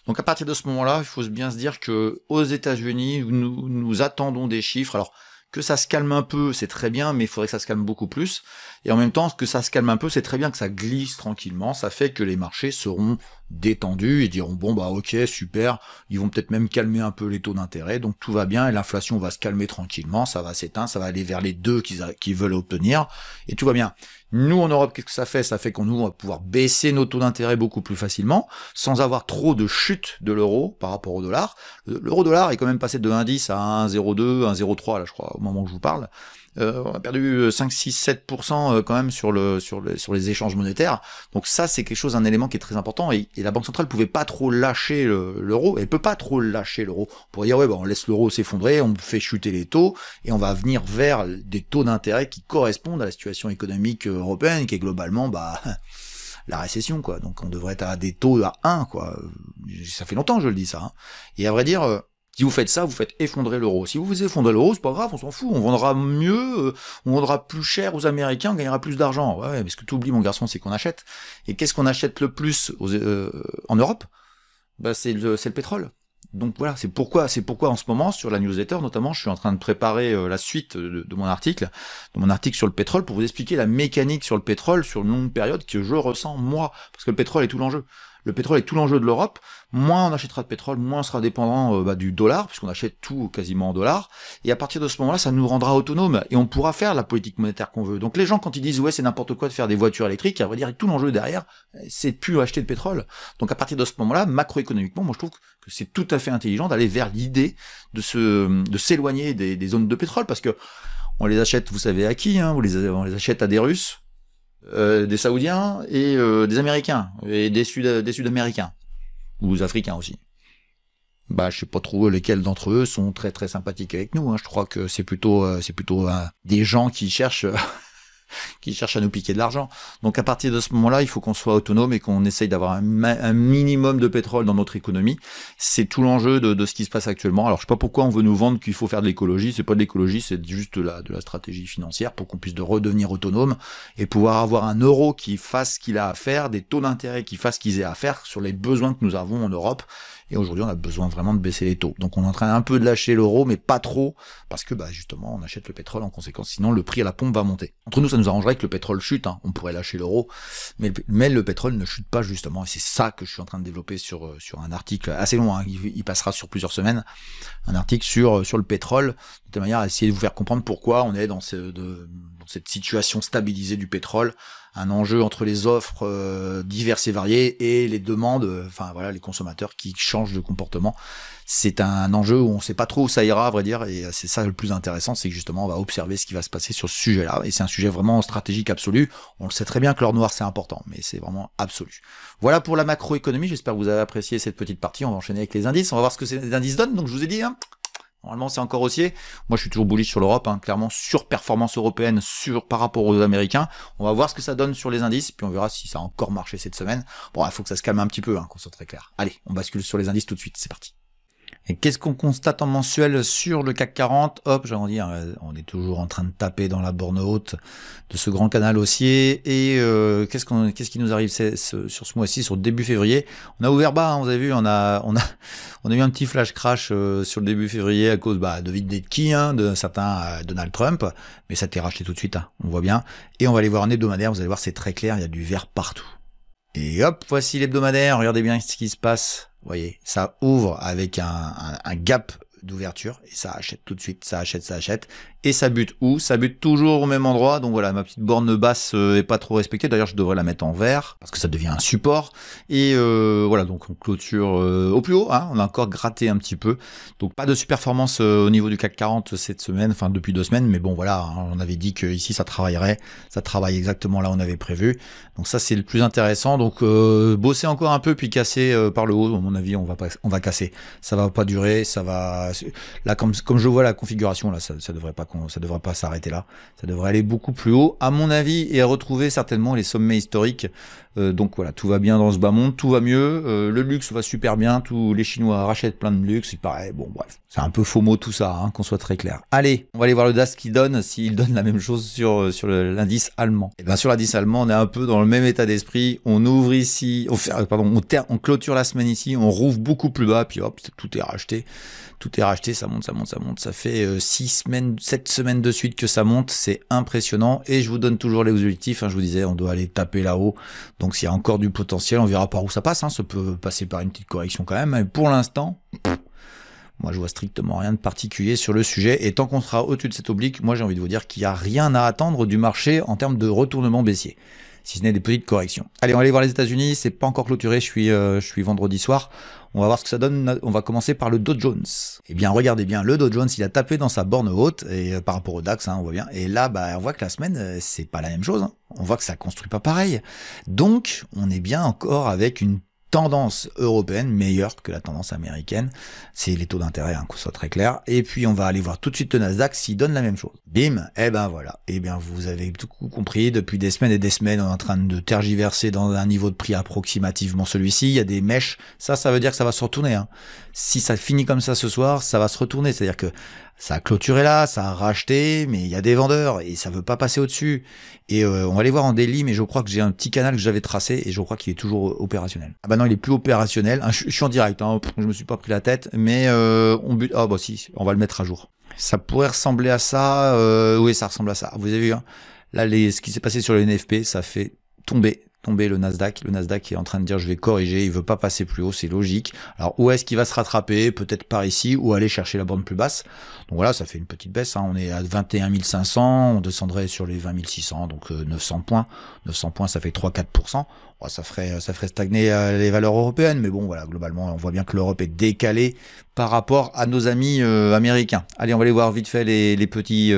Donc à partir de ce moment-là, il faut bien se dire que aux États-Unis, nous attendons des chiffres. Alors, que ça se calme un peu, c'est très bien, mais il faudrait que ça se calme beaucoup plus. Et en même temps, que ça se calme un peu, c'est très bien que ça glisse tranquillement. Ça fait que les marchés seront détendus et diront ok, super. Ils vont peut-être même calmer un peu les taux d'intérêt, donc tout va bien et l'inflation va se calmer tranquillement. Ça va s'éteindre, ça va aller vers les 2 qu'ils veulent obtenir et tout va bien. Nous, en Europe, qu'est-ce que ça fait? Ça fait qu'on va pouvoir baisser nos taux d'intérêt beaucoup plus facilement, sans avoir trop de chute de l'euro par rapport au dollar. L'euro-dollar est quand même passé de 1,10 à 1,02, 1,03 là, je crois, au moment où je vous parle. On a perdu 5, 6, 7% quand même sur les échanges monétaires. Donc ça, c'est quelque chose, un élément qui est très important. Et la Banque centrale pouvait pas trop lâcher l'euro. Elle peut pas trop lâcher l'euro. On pourrait dire, on laisse l'euro s'effondrer, on fait chuter les taux, et on va venir vers des taux d'intérêt qui correspondent à la situation économique européenne, qui est globalement, la récession, quoi. Donc on devrait être à des taux à 1, quoi. Ça fait longtemps que je le dis, ça. Hein. Et à vrai dire, si vous faites ça, vous faites effondrer l'euro. Si vous effondrez l'euro, c'est pas grave, on s'en fout. On vendra mieux, on vendra plus cher aux Américains, on gagnera plus d'argent. Ouais, mais ce que tu oublies, mon garçon, c'est qu'on achète. Et qu'est-ce qu'on achète le plus en Europe? C'est le pétrole. Donc voilà, c'est pourquoi en ce moment, sur la newsletter notamment, je suis en train de préparer la suite de mon article sur le pétrole, pour vous expliquer la mécanique sur le pétrole sur une longue période que je ressens moi, parce que le pétrole est tout l'enjeu. Le pétrole est tout l'enjeu de l'Europe. Moins on achètera de pétrole, moins on sera dépendant du dollar, puisqu'on achète tout quasiment en dollars. Et à partir de ce moment-là, ça nous rendra autonomes et on pourra faire la politique monétaire qu'on veut. Donc les gens, quand ils disent ouais, c'est n'importe quoi de faire des voitures électriques, à vrai dire, tout l'enjeu derrière, c'est plus acheter de pétrole. Donc à partir de ce moment-là, macroéconomiquement, moi je trouve que c'est tout à fait intelligent d'aller vers l'idée de s'éloigner des zones de pétrole, parce que on les achète, vous savez à qui, hein, on les achète à des Russes, des Saoudiens et des Américains et des Sud-Américains ou des Africains aussi. Je sais pas trop lesquels d'entre eux sont très très sympathiques avec nous. Hein. Je crois que c'est plutôt des gens qui cherchent à nous piquer de l'argent. Donc à partir de ce moment-là, il faut qu'on soit autonome et qu'on essaye d'avoir un minimum de pétrole dans notre économie. C'est tout l'enjeu de ce qui se passe actuellement. Alors je sais pas pourquoi on veut nous vendre qu'il faut faire de l'écologie. C'est pas de l'écologie, c'est juste de la stratégie financière pour qu'on puisse redevenir autonome et pouvoir avoir un euro qui fasse ce qu'il a à faire, des taux d'intérêt qui fassent ce qu'ils aient à faire sur les besoins que nous avons en Europe. Et aujourd'hui, on a besoin vraiment de baisser les taux. Donc on est en train un peu de lâcher l'euro, mais pas trop, parce que justement, on achète le pétrole en conséquence. Sinon, le prix à la pompe va monter. Entre nous, ça nous arrangerait que le pétrole chute. Hein. On pourrait lâcher l'euro, mais le pétrole ne chute pas justement. Et c'est ça que je suis en train de développer sur un article assez long. Hein. Il passera sur plusieurs semaines. Un article sur le pétrole, de telle manière à essayer de vous faire comprendre pourquoi on est dans cette situation stabilisée du pétrole. Un enjeu entre les offres diverses et variées et les demandes, les consommateurs qui changent de comportement. C'est un enjeu où on ne sait pas trop où ça ira, à vrai dire, et c'est ça le plus intéressant, c'est que justement on va observer ce qui va se passer sur ce sujet-là, et c'est un sujet vraiment stratégique absolu. On le sait très bien que l'or noir c'est important, mais c'est vraiment absolu. Voilà pour la macroéconomie, j'espère que vous avez apprécié cette petite partie. On va enchaîner avec les indices, on va voir ce que ces indices donnent. Donc je vous ai dit, normalement, c'est encore haussier. Moi, je suis toujours bullish sur l'Europe, clairement surperformance européenne par rapport aux Américains. On va voir ce que ça donne sur les indices, puis on verra si ça a encore marché cette semaine. Bon, il faut que ça se calme un petit peu, qu'on soit très clair. Allez, on bascule sur les indices tout de suite, c'est parti. Et qu'est-ce qu'on constate en mensuel sur le CAC 40? Hop, j'ai envie de dire, on est toujours en train de taper dans la borne haute de ce grand canal haussier. Et qu'est-ce qui nous arrive sur ce mois-ci, sur le début février? On a ouvert bas, hein, vous avez vu, on a eu un petit flash crash sur le début février à cause de vide de qui, hein, de certains Donald Trump, mais ça a été racheté tout de suite, hein, on voit bien. Et on va aller voir un hebdomadaire, vous allez voir, c'est très clair, il y a du vert partout. Et hop, voici l'hebdomadaire, regardez bien ce qui se passe. Vous voyez, ça ouvre avec un gap d'ouverture et ça achète tout de suite, ça achète. Et ça bute où? Ça bute toujours au même endroit. Donc voilà, ma petite borne basse est pas trop respectée. D'ailleurs, je devrais la mettre en vert parce que ça devient un support. Et voilà, donc on clôture au plus haut. Hein, on a encore gratté un petit peu. Donc pas de performance au niveau du CAC 40 cette semaine, enfin depuis 2 semaines. Mais bon, voilà, hein, on avait dit que ici ça travaillerait. Ça travaille exactement là où on avait prévu. Donc ça, c'est le plus intéressant. Donc bosser encore un peu puis casser par le haut. À mon avis, on va casser. Ça va pas durer. Ça va. Là, comme je vois la configuration, là, ça devrait pas s'arrêter là. Ça devrait aller beaucoup plus haut, à mon avis, et retrouver certainement les sommets historiques. Donc voilà, tout va bien dans ce bas monde, tout va mieux. Le luxe va super bien. Tous les Chinois rachètent plein de luxe. Il paraît, bon, bref, c'est un peu FOMO tout ça, hein, qu'on soit très clair. Allez, on va aller voir le DAX qui donne, s'il donne la même chose sur l'indice allemand. Et bien sur l'indice allemand, on est un peu dans le même état d'esprit. On ouvre ici, on clôture la semaine ici, on rouvre beaucoup plus bas, puis hop, tout est racheté. Tout est racheté, ça monte. Ça fait 7 semaines de suite que ça monte. C'est impressionnant. Et je vous donne toujours les objectifs. Hein, je vous disais, on doit aller taper là-haut. Donc s'il y a encore du potentiel, on verra par où ça passe. Hein, ça peut passer par une petite correction quand même. Mais pour l'instant, moi je vois strictement rien de particulier sur le sujet. Et tant qu'on sera au-dessus de cette oblique, moi j'ai envie de vous dire qu'il n'y a rien à attendre du marché en termes de retournement baissier. Si ce n'est des petites corrections. Allez, on va aller voir les États-Unis. C'est pas encore clôturé. Je suis vendredi soir. On va voir ce que ça donne. On va commencer par le Dow Jones. Eh bien, regardez bien, le Dow Jones, il a tapé dans sa borne haute et par rapport au DAX, hein, on voit bien. Et là, on voit que la semaine, c'est pas la même chose. Hein. On voit que ça construit pas pareil. Donc, on est bien encore avec une tendance européenne meilleure que la tendance américaine. C'est les taux d'intérêt, hein, qu'on soit très clair. Et puis, on va aller voir tout de suite le Nasdaq s'il donne la même chose. Bim, et ben voilà. Et bien, vous avez tout compris. Depuis des semaines et des semaines, on est en train de tergiverser dans un niveau de prix approximativement celui-ci. Il y a des mèches. Ça veut dire que ça va se retourner. Hein. Si ça finit comme ça ce soir, ça va se retourner. C'est-à-dire que ça a clôturé là, ça a racheté, mais il y a des vendeurs et ça veut pas passer au-dessus. Et on va aller voir en daily, mais je crois que j'ai un petit canal que j'avais tracé et je crois qu'il est toujours opérationnel. Ah bah non, il est plus opérationnel. Je suis en direct, hein, je me suis pas pris la tête, mais on bute. Ah bah si, on va le mettre à jour. Ça pourrait ressembler à ça. Oui, ça ressemble à ça. Vous avez vu, hein, là, ce qui s'est passé sur le NFP, ça fait tomber le Nasdaq. Le Nasdaq est en train de dire je vais corriger, il veut pas passer plus haut, c'est logique. Alors où est-ce qu'il va se rattraper? Peut-être par ici ou aller chercher la borne plus basse. Donc voilà, ça fait une petite baisse, hein. On est à 21 500, on descendrait sur les 20 600, donc 900 points. 900 points, ça fait 3-4%. Bon, ça ferait stagner les valeurs européennes, mais bon voilà, globalement, on voit bien que l'Europe est décalée par rapport à nos amis américains. Allez, on va aller voir vite fait les petits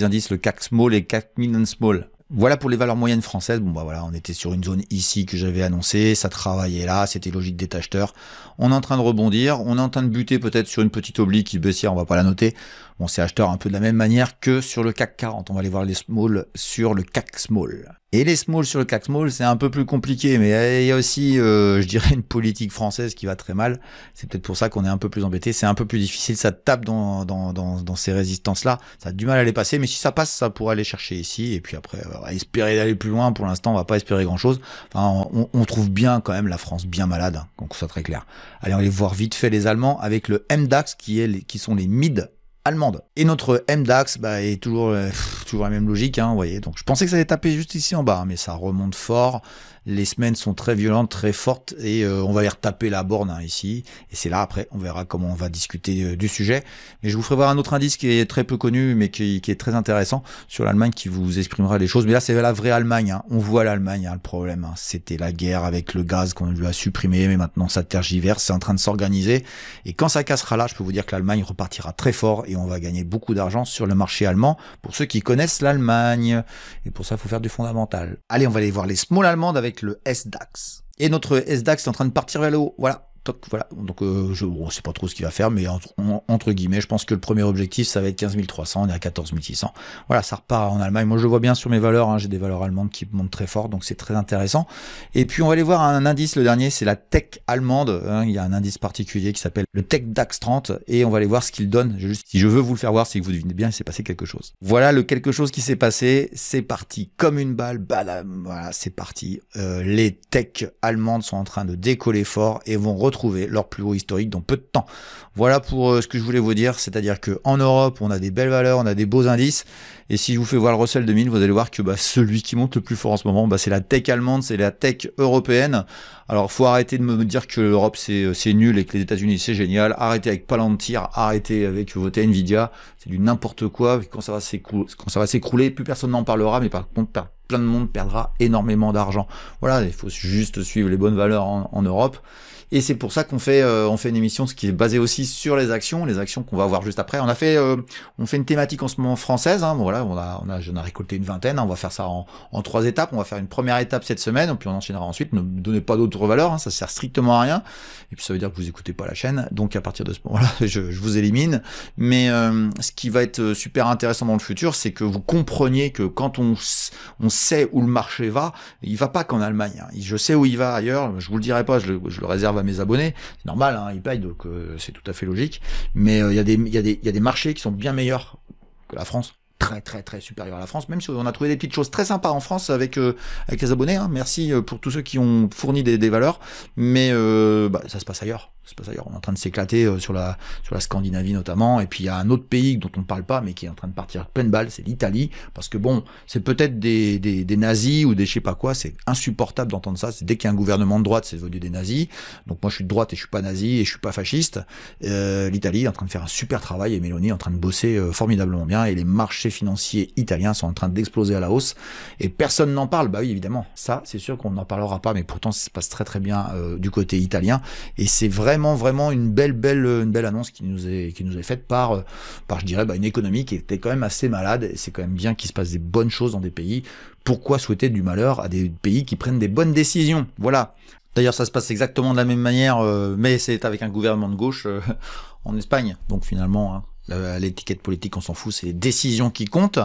indices, le CAC Small et CAC Mid Small. Voilà pour les valeurs moyennes françaises. Bon bah voilà, on était sur une zone ici que j'avais annoncé, ça travaillait là, c'était logique des acheteurs. On est en train de rebondir, on est en train de buter peut-être sur une petite oblique baissière, on va pas la noter. Bon, c'est acheteur un peu de la même manière que sur le CAC 40. On va aller voir les small sur le CAC Small. Et les small sur le CAC Small, c'est un peu plus compliqué, mais il y a aussi, je dirais, une politique française qui va très mal. C'est peut-être pour ça qu'on est un peu plus embêté. C'est un peu plus difficile, ça tape dans ces résistances-là. Ça a du mal à les passer, mais si ça passe, ça pourrait aller chercher ici. Et puis après, on va espérer d'aller plus loin. Pour l'instant, on va pas espérer grand-chose. Enfin, on trouve bien quand même la France bien malade, hein, donc ça très clair. Allez, on va aller voir vite fait les Allemands avec le MDAX qui sont les mid allemande. Et notre MDAX est toujours la même logique, hein, vous voyez. Donc je pensais que ça allait taper juste ici en bas, hein, mais ça remonte fort. Les semaines sont très violentes, très fortes, et on va aller retaper la borne, hein, ici. Et c'est là, après, on verra comment on va discuter du sujet. Mais je vous ferai voir un autre indice qui est très peu connu, mais qui est très intéressant, sur l'Allemagne, qui vous exprimera les choses. Mais là, c'est la vraie Allemagne, hein. On voit l'Allemagne, hein, le problème, hein. C'était la guerre avec le gaz qu'on lui a supprimé, mais maintenant ça tergiverse, c'est en train de s'organiser. Et quand ça cassera là, je peux vous dire que l'Allemagne repartira très fort, et on va gagner beaucoup d'argent sur le marché allemand, pour ceux qui connaissent l'Allemagne. Et pour ça, il faut faire du fondamental. Allez, on va aller voir les small allemandes avec le SDAX. Et notre SDAX est en train de partir vers le haut. Voilà, Voilà, donc je sais pas trop ce qu'il va faire, mais entre guillemets, je pense que le premier objectif, ça va être 15 300, on est à 14 600. Voilà, ça repart en Allemagne. Moi, je le vois bien sur mes valeurs, hein, j'ai des valeurs allemandes qui montent très fort, donc c'est très intéressant. Et puis, on va aller voir un indice, le dernier, c'est la tech allemande. Hein, il y a un indice particulier qui s'appelle le Tech DAX 30, et on va aller voir ce qu'il donne. Si je veux vous le faire voir, c'est que vous devinez bien, il s'est passé quelque chose. Voilà le quelque chose qui s'est passé, c'est parti comme une balle, badam, voilà, c'est parti. Les tech allemandes sont en train de décoller fort et vont retrouver leur plus haut historique dans peu de temps. Voilà pour ce que je voulais vous dire, c'est-à-dire qu'en Europe, on a des belles valeurs, on a des beaux indices, et si je vous fais voir le Russell 2000, vous allez voir que celui qui monte le plus fort en ce moment, c'est la tech allemande, c'est la tech européenne. Alors, faut arrêter de me dire que l'Europe c'est nul et que les États-Unis c'est génial. Arrêtez avec Palantir, arrêtez avec votre Nvidia, c'est du n'importe quoi. Quand ça va s'écrouler, plus personne n'en parlera, mais par contre, plein de monde perdra énormément d'argent. Voilà, il faut juste suivre les bonnes valeurs en Europe. Et c'est pour ça qu'on fait une émission qui est basée aussi sur les actions qu'on va voir juste après. On fait une thématique en ce moment française. Hein, bon, voilà, j'en ai récolté une vingtaine. Hein, on va faire ça en 3 étapes. On va faire une première étape cette semaine, puis on enchaînera ensuite. Ne me donnez pas d'autres valeurs, hein, ça sert strictement à rien. Et puis ça veut dire que vous écoutez pas la chaîne. Donc à partir de ce moment-là, je vous élimine. Mais ce qui va être super intéressant dans le futur, c'est que vous compreniez que quand on sait où le marché va, il va pas qu'en Allemagne. Hein. Je sais où il va ailleurs. Je vous le dirai pas. Je le réserve à mes abonnés, c'est normal, hein, ils payent, donc c'est tout à fait logique, mais il y a des marchés qui sont bien meilleurs que la France, très supérieur à la France, même si on a trouvé des petites choses très sympas en France avec les abonnés, hein. Merci pour tous ceux qui ont fourni des valeurs, mais ça se passe ailleurs. On est en train de s'éclater sur la Scandinavie notamment, et puis il y a un autre pays dont on ne parle pas mais qui est en train de partir pleine balle, c'est l'Italie, parce que bon, c'est peut-être des nazis ou des je sais pas quoi, c'est insupportable d'entendre ça, c'est dès qu'il y a un gouvernement de droite, c'est devenu des nazis. Donc moi je suis de droite et je suis pas nazi et je suis pas fasciste. L'Italie est en train de faire un super travail et Meloni est en train de bosser formidablement bien, et les marchés financiers italiens sont en train d'exploser à la hausse et personne n'en parle. Bah oui, évidemment, ça c'est sûr qu'on n'en parlera pas, mais pourtant ça se passe très bien du côté italien, et c'est vraiment une belle annonce qui nous est faite par je dirais une économie qui était quand même assez malade, et c'est quand même bien qu'il se passe des bonnes choses dans des pays. Pourquoi souhaiter du malheur à des pays qui prennent des bonnes décisions? Voilà. D'ailleurs, ça se passe exactement de la même manière, mais c'est avec un gouvernement de gauche en Espagne. Donc finalement, hein, l'étiquette politique, on s'en fout, c'est les décisions qui comptent.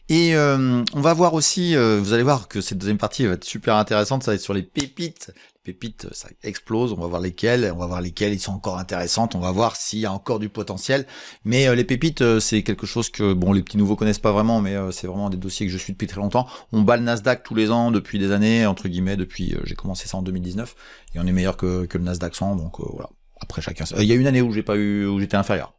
Et on va voir aussi, vous allez voir que cette deuxième partie va être super intéressante, ça va être sur les pépites. Pépites, ça explose, on va voir lesquelles ils sont encore intéressantes, on va voir s'il y a encore du potentiel. Mais les pépites, c'est quelque chose que les petits nouveaux connaissent pas vraiment, mais c'est vraiment des dossiers que je suis depuis très longtemps. On bat le Nasdaq tous les ans depuis des années, entre guillemets, depuis j'ai commencé ça en 2019, et on est meilleur que le Nasdaq 100, donc voilà. Après chacun. Il y a une année où j'étais inférieur.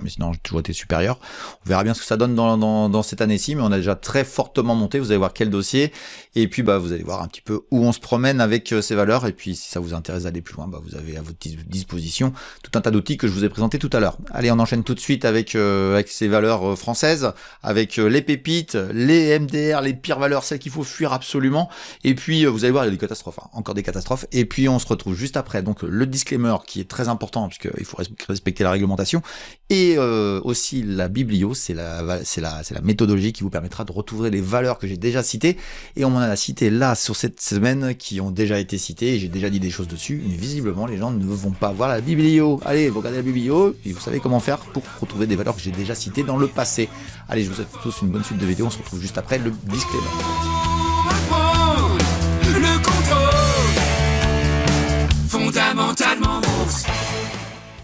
Mais sinon j'ai toujours été supérieur. On verra bien ce que ça donne dans cette année-ci, mais on a déjà très fortement monté. Vous allez voir quel dossier, et puis vous allez voir un petit peu où on se promène avec ces valeurs, et puis si ça vous intéresse d'aller plus loin, vous avez à votre disposition tout un tas d'outils que je vous ai présentés tout à l'heure. Allez, on enchaîne tout de suite avec ces valeurs françaises, avec les pépites, les MDR, les pires valeurs, celles qu'il faut fuir absolument, et puis vous allez voir, il y a des catastrophes, hein, encore des catastrophes, et puis on se retrouve juste après. Donc le disclaimer qui est très important, puisqu'il faut respecter la réglementation, et aussi la biblio, c'est la méthodologie qui vous permettra de retrouver les valeurs que j'ai déjà citées, et on m'en a cité là sur cette semaine qui ont déjà été citées, et j'ai déjà dit des choses dessus, mais visiblement les gens ne vont pas voir la biblio. Allez, vous regardez la biblio, et vous savez comment faire pour retrouver des valeurs que j'ai déjà citées dans le passé. Allez, je vous souhaite tous une bonne suite de vidéos, on se retrouve juste après le disclaimer. Le contrôle, fondamentalement bourse.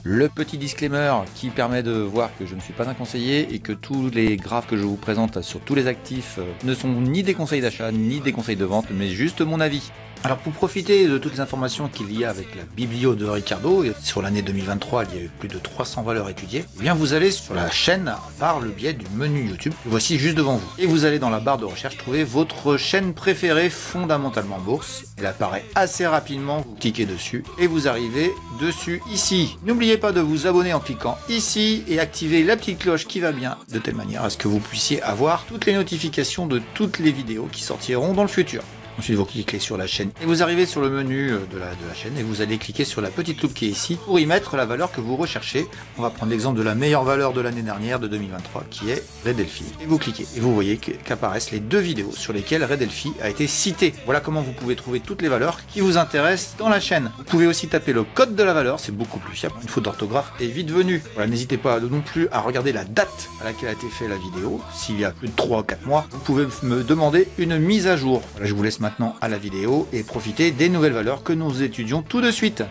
Le petit disclaimer qui permet de voir que je ne suis pas un conseiller et que tous les graphes que je vous présente sur tous les actifs ne sont ni des conseils d'achat ni des conseils de vente, mais juste mon avis. Alors pour profiter de toutes les informations qu'il y a avec la biblio de Ricardo, et sur l'année 2023 il y a eu plus de 300 valeurs étudiées, eh bien vous allez sur la chaîne par le biais du menu YouTube, voici juste devant vous. Et vous allez dans la barre de recherche trouver votre chaîne préférée Fondamentalement Bourse. Elle apparaît assez rapidement, vous cliquez dessus et vous arrivez dessus ici. N'oubliez pas de vous abonner en cliquant ici et activer la petite cloche qui va bien, de telle manière à ce que vous puissiez avoir toutes les notifications de toutes les vidéos qui sortiront dans le futur. Ensuite, vous cliquez sur la chaîne et vous arrivez sur le menu de la chaîne et vous allez cliquer sur la petite loupe qui est ici pour y mettre la valeur que vous recherchez. On va prendre l'exemple de la meilleure valeur de l'année dernière, de 2023, qui est Red Delphi. Et vous cliquez et vous voyez qu'apparaissent les deux vidéos sur lesquelles Red Delphi a été cité. Voilà comment vous pouvez trouver toutes les valeurs qui vous intéressent dans la chaîne. Vous pouvez aussi taper le code de la valeur, c'est beaucoup plus fiable. Une faute d'orthographe est vite venue. Voilà, n'hésitez pas non plus à regarder la date à laquelle a été faite la vidéo. S'il y a plus de 3 ou 4 mois, vous pouvez me demander une mise à jour. Voilà, je vous laisse maintenant à la vidéo et profiter des nouvelles valeurs que nous étudions tout de suite.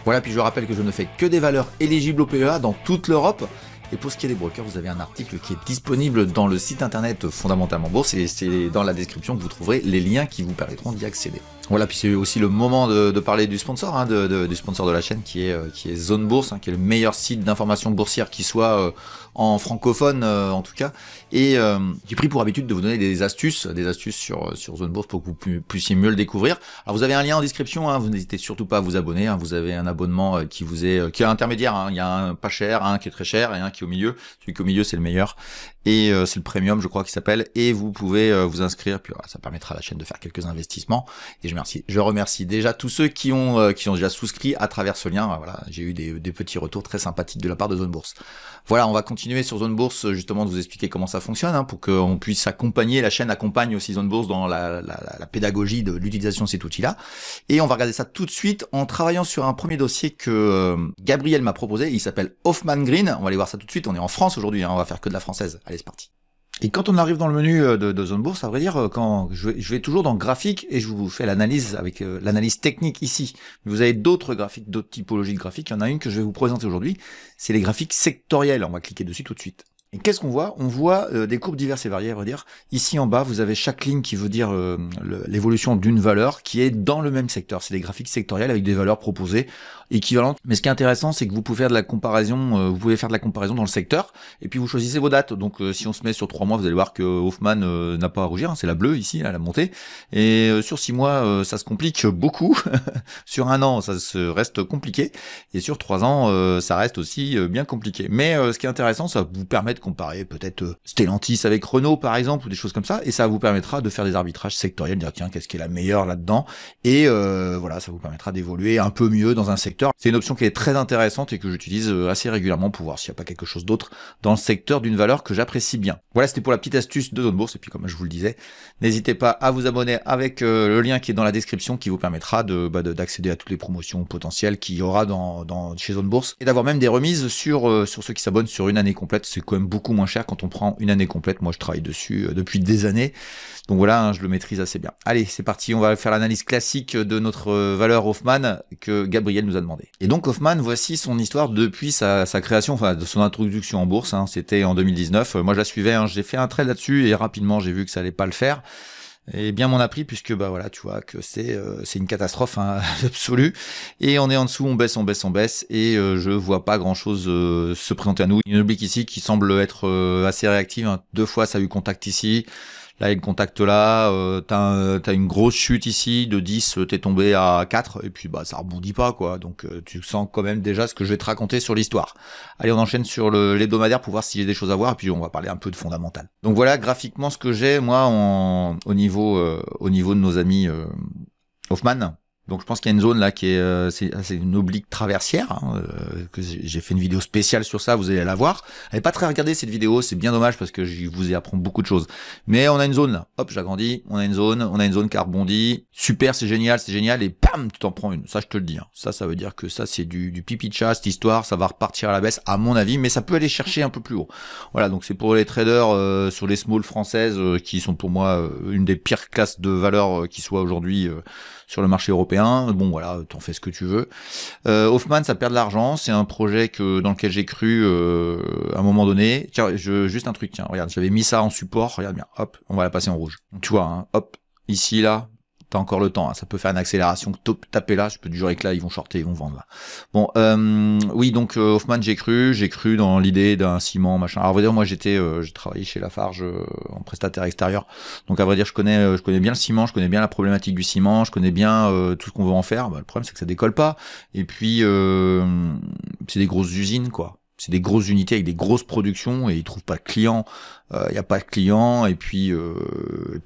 Voilà, puis je rappelle que je ne fais que des valeurs éligibles au PEA dans toute l'Europe. Et pour ce qui est des brokers, vous avez un article qui est disponible dans le site internet Fondamentalement Bourse et c'est dans la description que vous trouverez les liens qui vous permettront d'y accéder. Voilà, puis c'est aussi le moment de parler du sponsor, hein, du sponsor de la chaîne qui est Zone Bourse, hein, qui est le meilleur site d'information boursière qui soit en francophone en tout cas, et j'ai pris pour habitude de vous donner des astuces sur Zone Bourse pour que vous puissiez mieux le découvrir. Alors vous avez un lien en description, hein, vous n'hésitez surtout pas à vous abonner, hein, vous avez un abonnement qui est intermédiaire, hein, il y a un pas cher, un qui est très cher et un qui est au milieu. Celui qui est au milieu c'est le meilleur et c'est le premium je crois qu'il s'appelle, et vous pouvez vous inscrire, puis voilà, ça permettra à la chaîne de faire quelques investissements. Et je remercie déjà tous ceux qui ont déjà souscrit à travers ce lien. Voilà, j'ai eu des petits retours très sympathiques de la part de Zone Bourse. Voilà, on va continuer sur Zone Bourse justement de vous expliquer comment ça fonctionne, hein, pour qu'on puisse accompagner, la chaîne accompagne aussi Zone Bourse dans la pédagogie de l'utilisation de cet outil-là. Et on va regarder ça tout de suite en travaillant sur un premier dossier que Gabriel m'a proposé. Il s'appelle Hoffman Green. On va aller voir ça tout de suite. On est en France aujourd'hui, hein, on va faire que de la française. Allez, c'est parti. Et quand on arrive dans le menu de Zone Bourse, à vrai dire, quand je vais toujours dans graphique et je vous fais l'analyse avec l'analyse technique ici. Vous avez d'autres graphiques, d'autres typologies de graphiques. Il y en a une que je vais vous présenter aujourd'hui. C'est les graphiques sectoriels. On va cliquer dessus tout de suite. Et qu'est-ce qu'on voit? On voit des courbes diverses et variées, à vrai dire. Ici en bas, vous avez chaque ligne qui veut dire l'évolution d'une valeur qui est dans le même secteur. C'est des graphiques sectoriels avec des valeurs proposées équivalentes. Mais ce qui est intéressant, c'est que vous pouvez faire de la comparaison, dans le secteur, et puis vous choisissez vos dates. Donc si on se met sur 3 mois, vous allez voir que Hoffman n'a pas à rougir, hein, c'est la bleue ici, là, la montée. Et sur 6 mois, ça se complique beaucoup. Sur 1 an, ça se reste compliqué. Et sur 3 ans, ça reste aussi bien compliqué. Mais ce qui est intéressant, ça vous permet de comparer peut-être Stellantis avec Renault par exemple, ou des choses comme ça, et ça vous permettra de faire des arbitrages sectoriels, de dire tiens, qu'est-ce qui est la meilleure là-dedans, et voilà, ça vous permettra d'évoluer un peu mieux dans un secteur. C'est une option qui est très intéressante et que j'utilise assez régulièrement pour voir s'il n'y a pas quelque chose d'autre dans le secteur d'une valeur que j'apprécie bien. Voilà, c'était pour la petite astuce de Zone Bourse, et puis comme je vous le disais, n'hésitez pas à vous abonner avec le lien qui est dans la description qui vous permettra d'accéder à toutes les promotions potentielles qu'il y aura chez Zone Bourse, et d'avoir même des remises sur ceux qui s'abonnent sur une année complète. C'est quand même beaucoup moins cher quand on prend une année complète. Moi je travaille dessus depuis des années, donc voilà, hein, je le maîtrise assez bien. Allez, c'est parti, on va faire l'analyse classique de notre valeur Hoffman que Gabriel nous a demandé. Et donc Hoffman, voici son histoire depuis sa création, enfin de son introduction en bourse, hein, c'était en 2019. Moi je la suivais, hein, j'ai fait un trade là-dessus et rapidement j'ai vu que ça allait pas le faire. Et bien m'en a pris, puisque bah voilà, tu vois que c'est une catastrophe, hein, absolue. Et on est en dessous, on baisse, et je vois pas grand chose se présenter à nous. Une oblique ici qui semble être assez réactive, hein. 2 fois ça a eu contact ici. Là, il y a le contact là, t'as une grosse chute ici, de 10, t'es tombé à 4, et puis bah ça rebondit pas, quoi. Donc tu sens quand même déjà ce que je vais te raconter sur l'histoire. Allez, on enchaîne sur l'hebdomadaire pour voir si j'ai des choses à voir, et puis on va parler un peu de fondamental. Donc voilà, graphiquement, ce que j'ai, moi, au niveau de nos amis Hoffman. Donc je pense qu'il y a une zone là qui est c'est une oblique traversière, hein, que j'ai fait une vidéo spéciale sur ça, vous allez la voir. Elle est pas très regardée cette vidéo, c'est bien dommage parce que je vous y apprends beaucoup de choses. Mais on a une zone là, hop, j'agrandis, on a une zone qui a rebondi, super, c'est génial, et bam, tu t'en prends une. Ça je te le dis, hein. Ça veut dire que ça c'est du pipi de chat, cette histoire, ça va repartir à la baisse à mon avis, mais ça peut aller chercher un peu plus haut. Voilà, donc c'est pour les traders sur les small françaises qui sont pour moi une des pires classes de valeur qui soit aujourd'hui sur le marché européen. Bon voilà, t'en fais ce que tu veux. Hoffman, ça perd de l'argent, c'est un projet dans lequel j'ai cru à un moment donné. Tiens, juste un truc, tiens, regarde, j'avais mis ça en support, regarde bien, hop, on va la passer en rouge. Tu vois, hein, hop, ici, là, t'as encore le temps, hein, ça peut faire une accélération, taper là, je peux te jurer que là, ils vont shorter, ils vont vendre là. Bon, oui, donc Hoffman, j'ai cru dans l'idée d'un ciment, machin. Alors, à vrai dire, moi, j'ai travaillé chez Lafarge en prestataire extérieur, donc à vrai dire, je connais bien le ciment, je connais bien la problématique du ciment, je connais bien tout ce qu'on veut en faire. Bah, le problème, c'est que ça décolle pas, et puis c'est des grosses usines, quoi. C'est des grosses unités avec des grosses productions et ils trouvent pas de clients. Il n'y a pas de clients et puis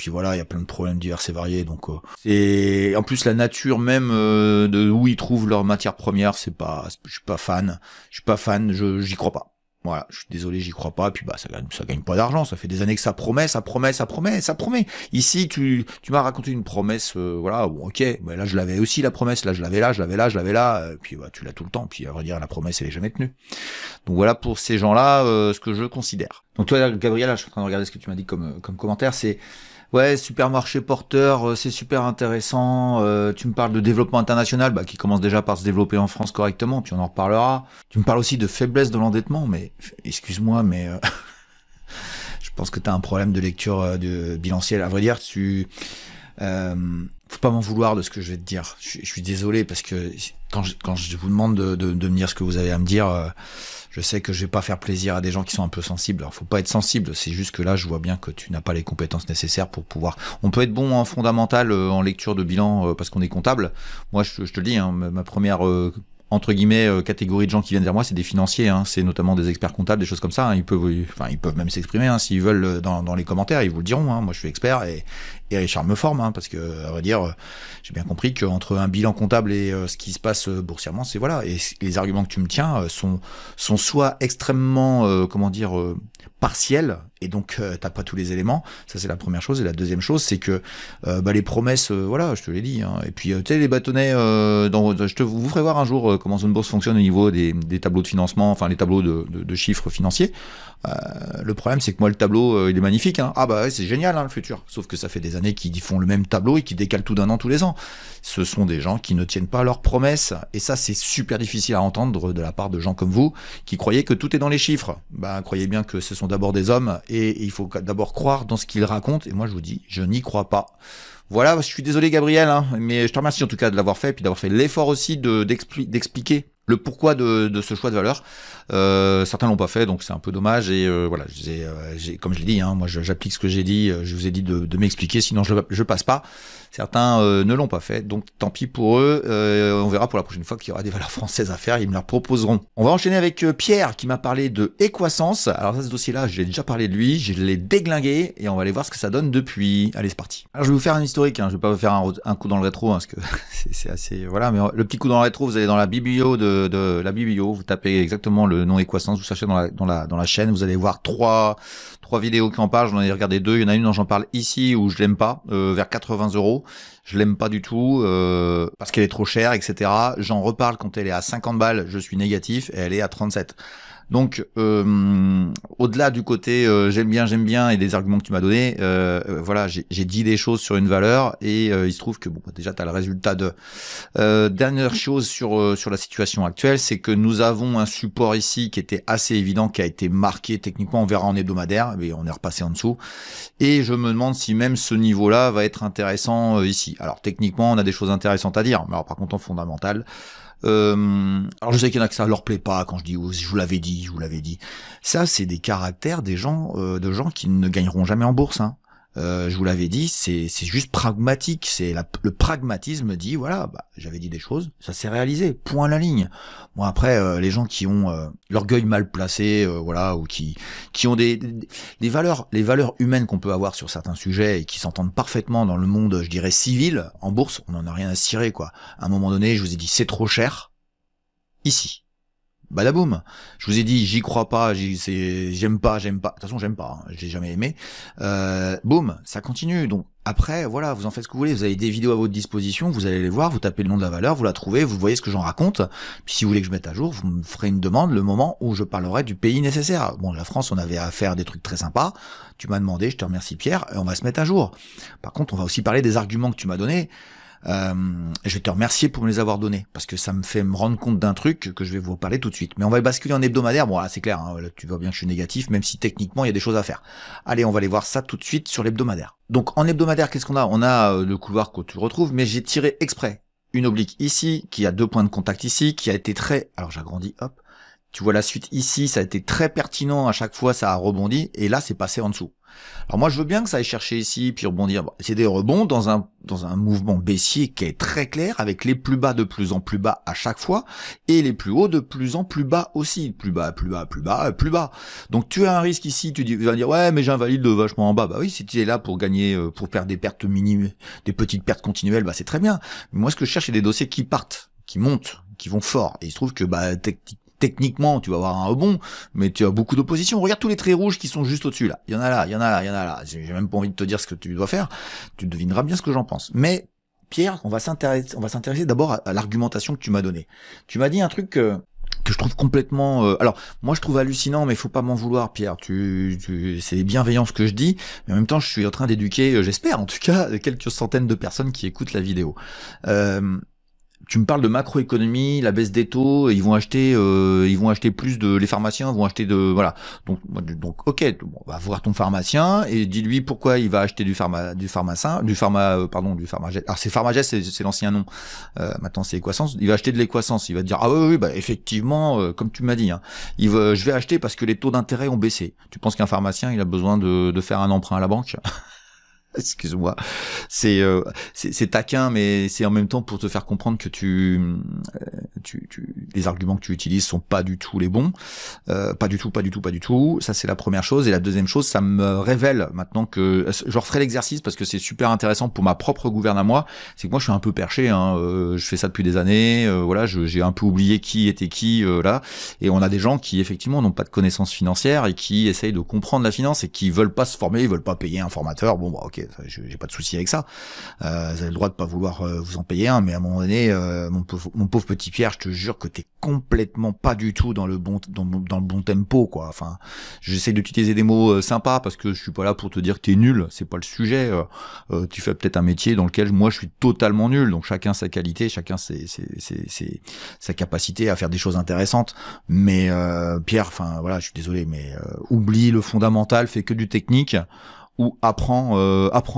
voilà, il y a plein de problèmes divers et variés. Donc c'est en plus la nature même de où ils trouvent leurs matières premières, je suis pas fan, j'y crois pas. Voilà, je suis désolé, j'y crois pas. Et puis ça gagne pas d'argent. Ça fait des années que ça promet. Ici, tu m'as raconté une promesse, voilà, bon, ok. Mais là, je l'avais aussi la promesse. Là, je l'avais là. Puis tu l'as tout le temps. Puis à vrai dire, la promesse, elle est jamais tenue. Donc voilà pour ces gens-là, ce que je considère. Donc toi, Gabriel, là, je suis en train de regarder ce que tu m'as dit comme commentaire. C'est ouais, supermarché porteur, c'est super intéressant. Tu me parles de développement international, qui commence déjà par se développer en France correctement, puis on en reparlera. Tu me parles aussi de faiblesse de l'endettement, mais excuse-moi, mais je pense que tu as un problème de lecture de bilanciel. À vrai dire, faut pas m'en vouloir de ce que je vais te dire. Je suis désolé parce que quand je vous demande de me dire ce que vous avez à me dire, je sais que je vais pas faire plaisir à des gens qui sont un peu sensibles. Alors faut pas être sensible, c'est juste que là je vois bien que tu n'as pas les compétences nécessaires pour pouvoir. On peut être bon en fondamental en lecture de bilan parce qu'on est comptable. Moi je te le dis, hein, ma première entre guillemets catégorie de gens qui viennent vers moi, c'est des financiers, hein, c'est notamment des experts comptables, des choses comme ça, hein, ils peuvent même s'exprimer, hein, s'ils veulent dans les commentaires, ils vous le diront, hein, moi je suis expert et Richard me forme, hein, parce que à vrai dire, j'ai bien compris qu'entre un bilan comptable et ce qui se passe boursièrement, c'est voilà, et les arguments que tu me tiens sont soit extrêmement partiels, et donc t'as pas tous les éléments, ça c'est la première chose, et la deuxième chose c'est que les promesses, voilà, je te l'ai dit, hein, et puis tu sais les bâtonnets, vous ferai voir un jour comment une bourse fonctionne au niveau des tableaux de financement, enfin les tableaux de chiffres financiers. Le problème c'est que moi le tableau il est magnifique, hein. Ah bah ouais, c'est génial, hein, le futur, sauf que ça fait des années qu'ils font le même tableau et qui décalent tout d'un an tous les ans. Ce sont des gens qui ne tiennent pas leurs promesses, et ça c'est super difficile à entendre de la part de gens comme vous qui croyez que tout est dans les chiffres. Croyez bien que ce sont d'abord des hommes et il faut d'abord croire dans ce qu'ils racontent, et moi je vous dis, je n'y crois pas. Voilà, je suis désolé Gabriel, hein, mais je te remercie en tout cas de l'avoir fait, puis d'avoir fait l'effort aussi d'expliquer le pourquoi de ce choix de valeur. Certains l'ont pas fait, donc c'est un peu dommage. Et voilà, comme je l'ai dit, hein, moi j'applique ce que j'ai dit. Je vous ai dit de m'expliquer, sinon je passe pas. Certains ne l'ont pas fait, donc tant pis pour eux. On verra pour la prochaine fois qu'il y aura des valeurs françaises à faire, ils me la proposeront. On va enchaîner avec Pierre qui m'a parlé de Equasens. Alors ça, ce dossier-là, j'ai déjà parlé de lui, je l'ai déglingué et on va aller voir ce que ça donne depuis. Allez, c'est parti. Alors je vais vous faire un historique, hein, je vais pas vous faire un coup dans le rétro, hein, parce que c'est assez... Voilà, mais le petit coup dans le rétro, vous allez dans la biblio de la biblio, vous tapez exactement le nom Equasens, vous cherchez dans la chaîne, vous allez voir trois vidéos qui en parlent, j'en ai regardé 2, il y en a une dont j'en parle ici où je l'aime pas, vers 80 €. Je l'aime pas du tout parce qu'elle est trop chère, etc. J'en reparle quand elle est à 50 balles, je suis négatif, et elle est à 37. Donc, au-delà du côté j'aime bien et des arguments que tu m'as donnés, voilà, j'ai dit des choses sur une valeur et il se trouve que bon, déjà tu as le résultat de. Dernière chose sur la situation actuelle, c'est que nous avons un support ici qui était assez évident, qui a été marqué techniquement, on verra en hebdomadaire, mais on est repassé en dessous. Et je me demande si même ce niveau-là va être intéressant ici. Alors techniquement, on a des choses intéressantes à dire, mais alors par contre en fondamental. Alors je sais qu'il y en a que ça leur plaît pas quand je dis je vous l'avais dit. Ça c'est des caractères des gens, de gens qui ne gagneront jamais en bourse, hein. Je vous l'avais dit, c'est juste pragmatique. Le pragmatisme dit voilà, j'avais dit des choses, ça s'est réalisé. Point à la ligne. Bon après, les gens qui ont l'orgueil mal placé, voilà, ou qui ont les valeurs humaines qu'on peut avoir sur certains sujets et qui s'entendent parfaitement dans le monde, je dirais civil, en bourse, on en a rien à cirer quoi. À un moment donné, je vous ai dit c'est trop cher. Ici. Badaboum. Je vous ai dit, j'y crois pas, j'aime pas. De toute façon, j'aime pas, hein, j'ai jamais aimé. Boum, ça continue. Donc après, voilà, vous en faites ce que vous voulez. Vous avez des vidéos à votre disposition, vous allez les voir, vous tapez le nom de la valeur, vous la trouvez, vous voyez ce que j'en raconte. Puis si vous voulez que je mette à jour, vous me ferez une demande le moment où je parlerai du pays nécessaire. Bon, la France, on avait à faire des trucs très sympas. Tu m'as demandé, je te remercie Pierre, et on va se mettre à jour. Par contre, on va aussi parler des arguments que tu m'as donnés. Je vais te remercier pour me les avoir donnés, parce que ça me fait me rendre compte d'un truc que je vais vous parler tout de suite. Mais on va basculer en hebdomadaire. Bon, là, c'est clair, hein, là, tu vois bien que je suis négatif, même si techniquement, il y a des choses à faire. Allez, on va aller voir ça tout de suite sur l'hebdomadaire. Donc, en hebdomadaire, qu'est-ce qu'on a? On a le couloir que tu retrouves, mais j'ai tiré exprès une oblique ici, qui a 2 points de contact ici, qui a été très... Alors, j'agrandis, hop. Tu vois la suite ici, ça a été très pertinent, à chaque fois, ça a rebondi, et là, c'est passé en dessous. Alors moi je veux bien que ça aille chercher ici puis rebondir. Bon, c'est des rebonds dans un mouvement baissier qui est très clair, avec les plus bas de plus en plus bas à chaque fois et les plus hauts de plus en plus bas aussi, plus bas, plus bas, plus bas, plus bas. Donc tu as un risque ici, tu vas dire ouais mais j'invalide vachement en bas. Bah oui, si tu es là pour gagner, pour perdre des pertes minimes, des petites pertes continuelles, bah c'est très bien. Mais moi ce que je cherche c'est des dossiers qui partent, qui montent, qui vont fort. Et il se trouve que bah techniquement, tu vas avoir un rebond, mais tu as beaucoup d'opposition. Regarde tous les traits rouges qui sont juste au-dessus, là. Il y en a là, il y en a là, il y en a là. J'ai même pas envie de te dire ce que tu dois faire. Tu devineras bien ce que j'en pense. Mais, Pierre, on va s'intéresser d'abord à l'argumentation que tu m'as donnée. Tu m'as dit un truc que je trouve complètement... alors, moi, je trouve hallucinant, mais faut pas m'en vouloir, Pierre. C'est bienveillant ce que je dis, mais en même temps, je suis en train d'éduquer, j'espère, en tout cas, quelques centaines de personnes qui écoutent la vidéo. Tu me parles de macroéconomie, la baisse des taux, ils vont acheter plus de, les pharmaciens vont acheter de, voilà. Donc, ok, bon, va voir ton pharmacien et dis-lui pourquoi il va acheter du pharmagest. Alors c'est pharmagest, c'est l'ancien nom. Maintenant c'est Equasens. Il va acheter de l'Equasens. Il va te dire ah oui, bah effectivement, comme tu m'as dit, hein, je vais acheter parce que les taux d'intérêt ont baissé. Tu penses qu'un pharmacien il a besoin de faire un emprunt à la banque? Excuse-moi, c'est taquin, mais c'est en même temps pour te faire comprendre que les arguments que tu utilises sont pas du tout les bons, pas du tout. Ça c'est la première chose, et la deuxième chose, ça me révèle maintenant que je referai l'exercice parce que c'est super intéressant pour ma propre gouverne à moi. C'est que moi je suis un peu perché, hein, je fais ça depuis des années, voilà, j'ai un peu oublié qui était qui là, et on a des gens qui effectivement n'ont pas de connaissances financières et qui essayent de comprendre la finance et qui veulent pas se former, ils veulent pas payer un formateur. Bon bah ok. J'ai pas de souci avec ça. Vous avez le droit de pas vouloir vous en payer un, mais à un moment donné, mon pauvre petit Pierre, je te jure que t'es complètement pas du tout dans le bon tempo, quoi. Enfin, j'essaie d'utiliser des mots sympas parce que je suis pas là pour te dire que t'es nul. C'est pas le sujet. Tu fais peut-être un métier dans lequel moi je suis totalement nul. Donc chacun sa qualité, chacun sa capacité à faire des choses intéressantes. Mais Pierre, enfin voilà, je suis désolé, mais oublie le fondamental, fais que du technique. Ou apprends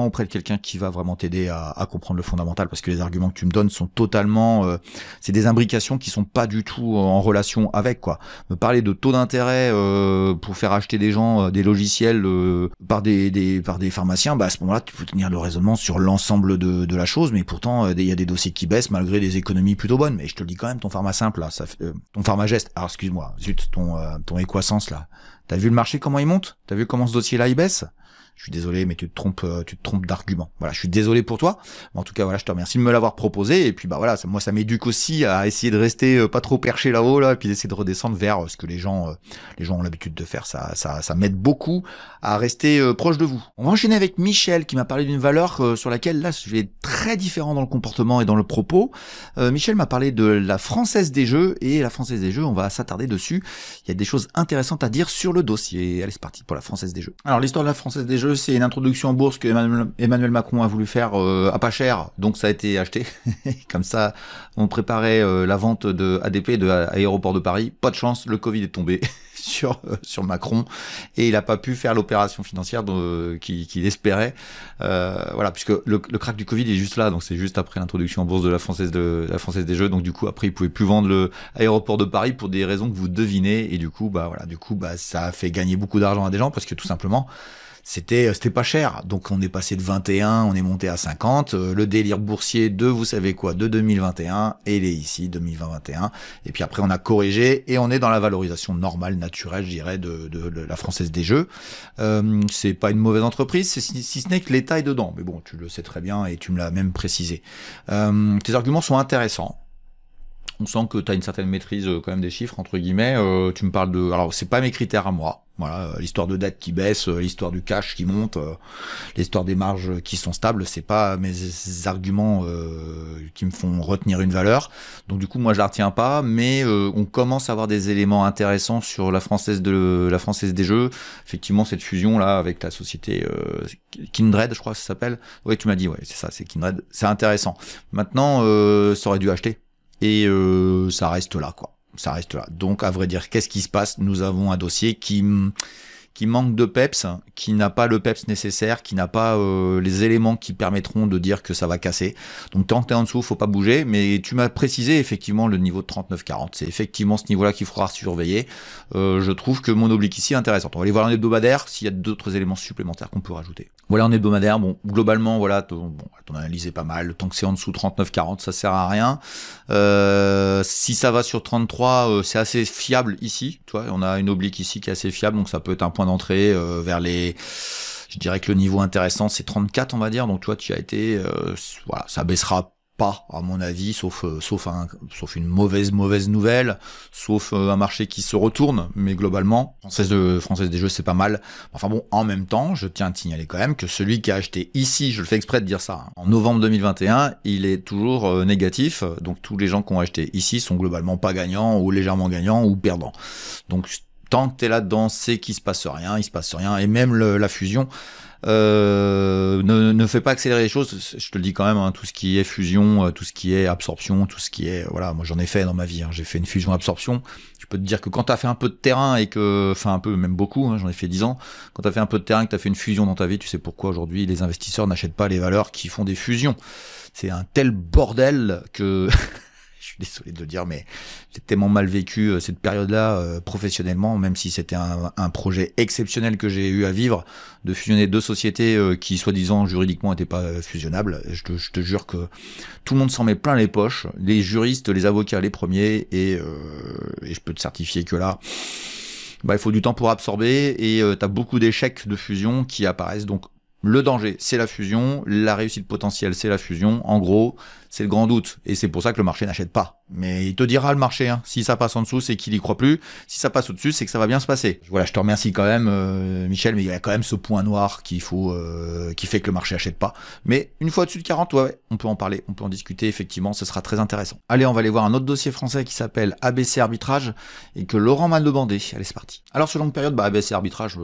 auprès de quelqu'un qui va vraiment t'aider à comprendre le fondamental, parce que les arguments que tu me donnes sont totalement c'est des imbrications qui sont pas du tout en relation avec, quoi. Me parler de taux d'intérêt pour faire acheter des gens des logiciels par des pharmaciens, bah à ce moment-là tu peux tenir le raisonnement sur l'ensemble de la chose, mais pourtant il y a des dossiers qui baissent malgré des économies plutôt bonnes. Mais je te le dis quand même, ton pharmacien là, ça ton pharmagest, alors excuse-moi, zut, ton Equasens là, t'as vu le marché comment il monte? T'as vu comment ce dossier là il baisse? Je suis désolé, mais tu te trompes d'argument. Voilà, je suis désolé pour toi. Mais en tout cas, voilà, je te remercie de me l'avoir proposé. Et puis, bah voilà, moi, ça m'éduque aussi à essayer de rester pas trop perché là-haut, là, et puis d'essayer de redescendre vers ce que les gens ont l'habitude de faire. Ça m'aide beaucoup à rester proche de vous. On va enchaîner avec Michel, qui m'a parlé d'une valeur sur laquelle, là, je vais être très différent dans le comportement et dans le propos. Michel m'a parlé de la Française des Jeux, et la Française des Jeux, on va s'attarder dessus. Il y a des choses intéressantes à dire sur le dossier. Allez, c'est parti pour la Française des Jeux. Alors, l'histoire de la Française des Jeux, c'est une introduction en bourse que Emmanuel Macron a voulu faire à pas cher, donc ça a été acheté. Comme ça, on préparait la vente de ADP de Aéroport de Paris. Pas de chance, le Covid est tombé sur Macron et il a pas pu faire l'opération financière qu'il espérait. Voilà, puisque le crack du Covid est juste là, donc c'est juste après l'introduction en bourse de la Française des Jeux. Donc du coup, après, il pouvait plus vendre le Aéroport de Paris pour des raisons que vous devinez. Et du coup, ça a fait gagner beaucoup d'argent à des gens parce que tout simplement, c'était pas cher. Donc on est passé de 21, on est monté à 50. Le délire boursier de 2021, et il est ici 2021. Et puis après on a corrigé et on est dans la valorisation normale, naturelle, je dirais, de la Française des Jeux. C'est pas une mauvaise entreprise, si ce n'est que l'État est dedans. Mais bon, tu le sais très bien et tu me l'as même précisé. Tes arguments sont intéressants. On sent que tu as une certaine maîtrise quand même des chiffres, entre guillemets. Tu me parles de... Alors, c'est pas mes critères à moi. Voilà, l'histoire de dette qui baisse, l'histoire du cash qui monte, l'histoire des marges qui sont stables, c'est pas mes arguments qui me font retenir une valeur. Donc du coup, moi, je la retiens pas, mais on commence à avoir des éléments intéressants sur la Française des Jeux. Effectivement, cette fusion là avec la société Kindred, je crois que ça s'appelle. Ouais, tu m'as dit, ouais, c'est ça, c'est Kindred. C'est intéressant. Maintenant, ça aurait dû acheter. Et ça reste là, quoi. Ça reste là. Donc, à vrai dire, qu'est-ce qui se passe? Nous avons un dossier qui qui manque de peps, qui n'a pas le peps nécessaire, qui n'a pas les éléments qui permettront de dire que ça va casser. Donc tant que t'es en dessous, faut pas bouger, mais tu m'as précisé effectivement le niveau de 39,40. C'est effectivement ce niveau-là qu'il faudra surveiller. Je trouve que mon oblique ici est intéressant. On va aller voir un hebdomadaire s'il y a d'autres éléments supplémentaires qu'on peut rajouter. Voilà un hebdomadaire, bon, globalement, voilà, ton analyse est pas mal. Tant que c'est en dessous 39,40, ça sert à rien. Si ça va sur 33, c'est assez fiable ici. Tu vois, on a une oblique ici qui est assez fiable, donc ça peut être un point d'entrée vers les... Je dirais que le niveau intéressant, c'est 34, on va dire. Donc, toi, tu as été... voilà, ça baissera pas, à mon avis, sauf une mauvaise nouvelle, sauf un marché qui se retourne, mais globalement, Française des Jeux, c'est pas mal. Enfin bon, en même temps, je tiens à te signaler quand même que celui qui a acheté ici, je le fais exprès de dire ça, hein, en novembre 2021, il est toujours négatif, donc tous les gens qui ont acheté ici sont globalement pas gagnants, ou légèrement gagnants, ou perdants. Donc, tant que t'es là-dedans, c'est qu'il se passe rien, et même la fusion, ne fais pas accélérer les choses, je te le dis quand même, hein, tout ce qui est fusion, tout ce qui est absorption, tout ce qui est, voilà, moi j'en ai fait dans ma vie, hein, j'ai fait une fusion-absorption, je peux te dire que quand t'as fait un peu de terrain et que, enfin un peu, même beaucoup, hein, j'en ai fait 10 ans, quand t'as fait un peu de terrain, que t'as fait une fusion dans ta vie, tu sais pourquoi aujourd'hui les investisseurs n'achètent pas les valeurs qui font des fusions. C'est un tel bordel que... Je suis désolé de le dire, mais j'ai tellement mal vécu cette période-là professionnellement, même si c'était un projet exceptionnel que j'ai eu à vivre, de fusionner deux sociétés qui, soi-disant, juridiquement, n'étaient pas fusionnables. Je te jure que tout le monde s'en met plein les poches, les juristes, les avocats, les premiers, et je peux te certifier que là, bah, il faut du temps pour absorber, et t'as beaucoup d'échecs de fusion qui apparaissent, donc le danger, c'est la fusion, la réussite potentielle, c'est la fusion, en gros, c'est le grand doute, et c'est pour ça que le marché n'achète pas. Mais il te dira le marché, hein. Si ça passe en dessous, c'est qu'il y croit plus, si ça passe au-dessus, c'est que ça va bien se passer. Voilà, je te remercie quand même, Michel, mais il y a quand même ce point noir qui fait que le marché achète pas. Mais une fois au-dessus de 40, ouais, on peut en parler, on peut en discuter, effectivement, ce sera très intéressant. Allez, on va aller voir un autre dossier français qui s'appelle ABC Arbitrage, et que Laurent m'a demandé. Allez, c'est parti. Alors, sur longue période, bah, ABC Arbitrage,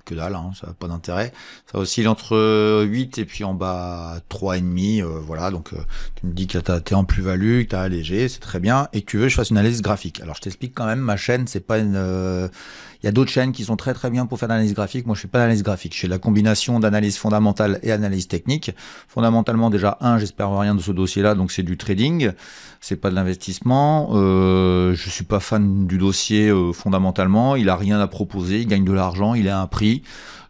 que dalle, hein, ça n'a pas d'intérêt. Ça oscille entre 8 et puis en bas 3,5, voilà, donc tu me dis que t'es en plus-value, que t'as allégé, c'est très bien, et que tu veux que je fasse une analyse graphique. Alors je t'explique quand même, ma chaîne, c'est pas une... Il y a d'autres chaînes qui sont très très bien pour faire de l'analyse graphique. Moi, je fais pas d'analyse graphique. Je fais la combinaison d'analyse fondamentale et analyse technique. Fondamentalement, déjà, j'espère rien de ce dossier-là, donc c'est du trading. C'est pas de l'investissement. Je suis pas fan du dossier fondamentalement. Il a rien à proposer. Il gagne de l'argent. Il a un prix.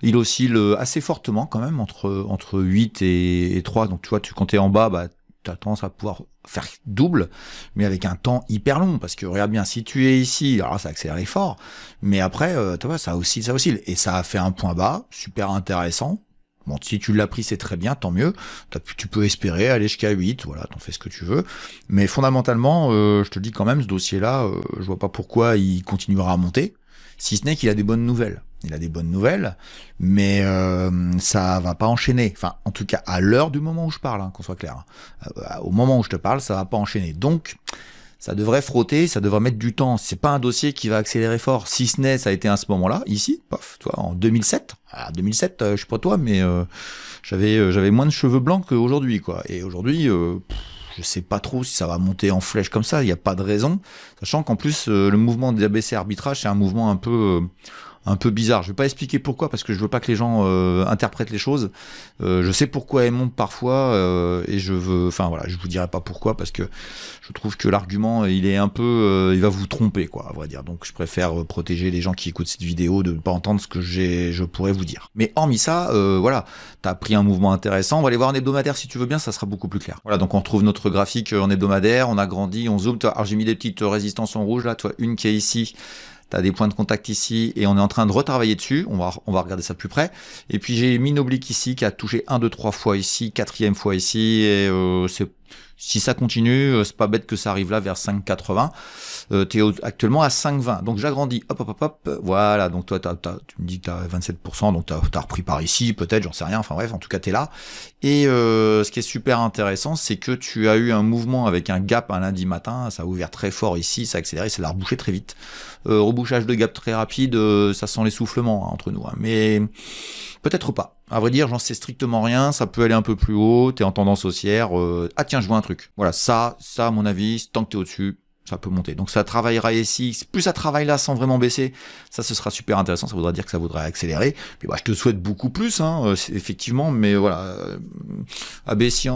Il oscille assez fortement quand même entre 8 et 3. Donc tu vois, quand t'es en bas, bah tu as tendance à pouvoir faire double, mais avec un temps hyper long, parce que regarde bien, si tu es ici, alors ça accélère fort, mais après, tu vois, ça oscille, et ça a fait un point bas, super intéressant. Bon, si tu l'as pris, c'est très bien, tant mieux. Tu peux espérer aller jusqu'à 8, voilà, t'en fais ce que tu veux. Mais fondamentalement, je te dis quand même, ce dossier-là, je vois pas pourquoi il continuera à monter, si ce n'est qu'il a des bonnes nouvelles. Il a des bonnes nouvelles, mais ça va pas enchaîner. Enfin, en tout cas, à l'heure du moment où je parle, hein, qu'on soit clair. Au moment où je te parle, ça va pas enchaîner. Donc, ça devrait frotter, ça devrait mettre du temps. C'est pas un dossier qui va accélérer fort. Si ce n'est, ça a été à ce moment-là, ici, pof, toi, en 2007. Alors, 2007, je sais pas toi, mais j'avais moins de cheveux blancs qu'aujourd'hui, quoi. Et aujourd'hui, je sais pas trop si ça va monter en flèche comme ça. Il n'y a pas de raison, sachant qu'en plus, le mouvement d'ABC Arbitrage, c'est un mouvement un peu bizarre. Je vais pas expliquer pourquoi, parce que je veux pas que les gens interprètent les choses. Je sais pourquoi elles montent parfois, et je vous dirai pas pourquoi, parce que je trouve que l'argument, il est un peu, il va vous tromper, quoi, à vrai dire. Donc je préfère protéger les gens qui écoutent cette vidéo de ne pas entendre ce que je pourrais vous dire. Mais hormis ça, voilà, t'as pris un mouvement intéressant. On va aller voir un hebdomadaire si tu veux bien, ça sera beaucoup plus clair. Voilà, donc on retrouve notre graphique en hebdomadaire, on agrandit, on zoome. Alors j'ai mis des petites résistances en rouge là, toi, une qui est ici. T'as des points de contact ici, et on est en train de retravailler dessus, on va regarder ça de plus près. Et puis j'ai mis une oblique ici qui a touché 1, 2, 3 fois ici, 4e fois ici, et si ça continue, c'est pas bête que ça arrive là vers 5,80. T'es actuellement à 5,20. Donc j'agrandis, hop, voilà. Donc toi, tu me dis que t'as 27%, donc t'as repris par ici, peut-être, j'en sais rien. Enfin bref, en tout cas, t'es là. Et ce qui est super intéressant, c'est que tu as eu un mouvement avec un gap un lundi matin. Ça a ouvert très fort ici, ça a accéléré, ça l'a rebouché très vite. Rebouchage de gap très rapide, ça sent l'essoufflement, hein, entre nous. Hein. Mais peut-être pas. À vrai dire, j'en sais strictement rien. Ça peut aller un peu plus haut. T'es en tendance haussière. Ah tiens, je vois un truc. Voilà, ça, à mon avis, tant que t'es au-dessus, ça peut monter. Donc ça travaillera ici, plus ça travaille là sans vraiment baisser, ça ce sera super intéressant, ça voudra dire que ça voudrait accélérer. Puis je te souhaite beaucoup plus, effectivement, mais voilà, ABC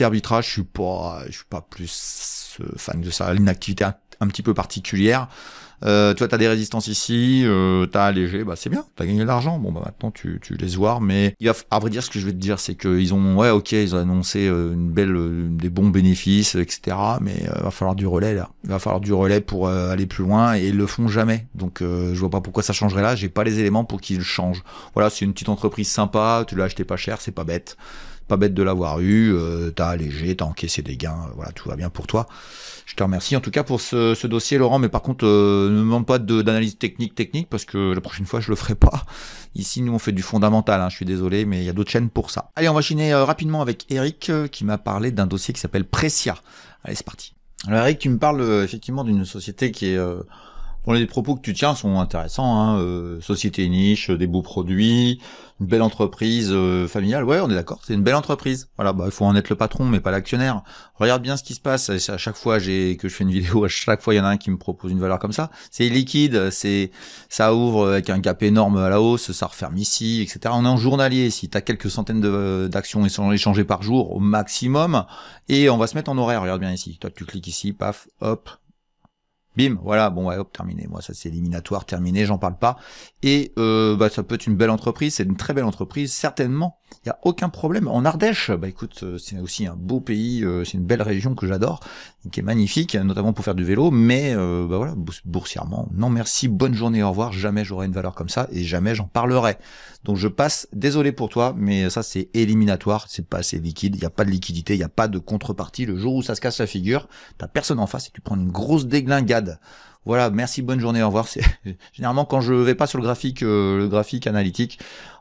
arbitrage, je suis pas plus fan de ça, une activité un petit peu particulière. Tu vois, t'as des résistances ici, t'as allégé, c'est bien, t'as gagné de l'argent. Bon, maintenant tu laisses voir, mais à vrai dire, ce que je vais te dire, c'est qu'ils ont, ils ont annoncé des bons bénéfices, etc. Mais va falloir du relais là. Il va falloir du relais pour aller plus loin, et ils le font jamais. Donc je vois pas pourquoi ça changerait là. J'ai pas les éléments pour qu'ils le changent. Voilà, c'est une petite entreprise sympa, tu l'as acheté pas cher, c'est pas bête. Pas bête de l'avoir eu, t'as allégé, t'as encaissé des gains, voilà, tout va bien pour toi. Je te remercie en tout cas pour ce dossier, Laurent, mais par contre, ne me demande pas d'analyse technique, parce que la prochaine fois, je le ferai pas. Ici, nous, on fait du fondamental, je suis désolé, mais il y a d'autres chaînes pour ça. Allez, on va enchaîner rapidement avec Eric, qui m'a parlé d'un dossier qui s'appelle Precia. Allez, c'est parti. Alors Eric, tu me parles effectivement d'une société qui est... Bon, les propos que tu tiens sont intéressants, société niche, des beaux produits, une belle entreprise familiale. Ouais, on est d'accord, c'est une belle entreprise. Voilà, il faut en être le patron, mais pas l'actionnaire. Regarde bien ce qui se passe. À chaque fois que je fais une vidéo, à chaque fois il y en a un qui me propose une valeur comme ça. C'est liquide, ça ouvre avec un gap énorme à la hausse, ça referme ici, etc. On est en journalier ici. T'as quelques centaines d'actions échangées par jour au maximum, et on va se mettre en horaire. Regarde bien ici. Toi, tu cliques ici, paf, hop. Bim, voilà, hop, terminé. Moi, ça c'est éliminatoire, terminé, j'en parle pas. Et ça peut être une belle entreprise, c'est une très belle entreprise, certainement. Il y a aucun problème. En Ardèche, écoute, c'est aussi un beau pays, c'est une belle région que j'adore, qui est magnifique, notamment pour faire du vélo, mais voilà, boursièrement, non merci, bonne journée, au revoir, jamais j'aurai une valeur comme ça, et jamais j'en parlerai. Donc je passe, désolé pour toi, mais ça c'est éliminatoire, c'est pas assez liquide, il n'y a pas de liquidité, il n'y a pas de contrepartie. Le jour où ça se casse la figure, t'as personne en face et tu prends une grosse déglingade. Voilà, merci, bonne journée, au revoir. Généralement quand je vais pas sur le graphique analytique,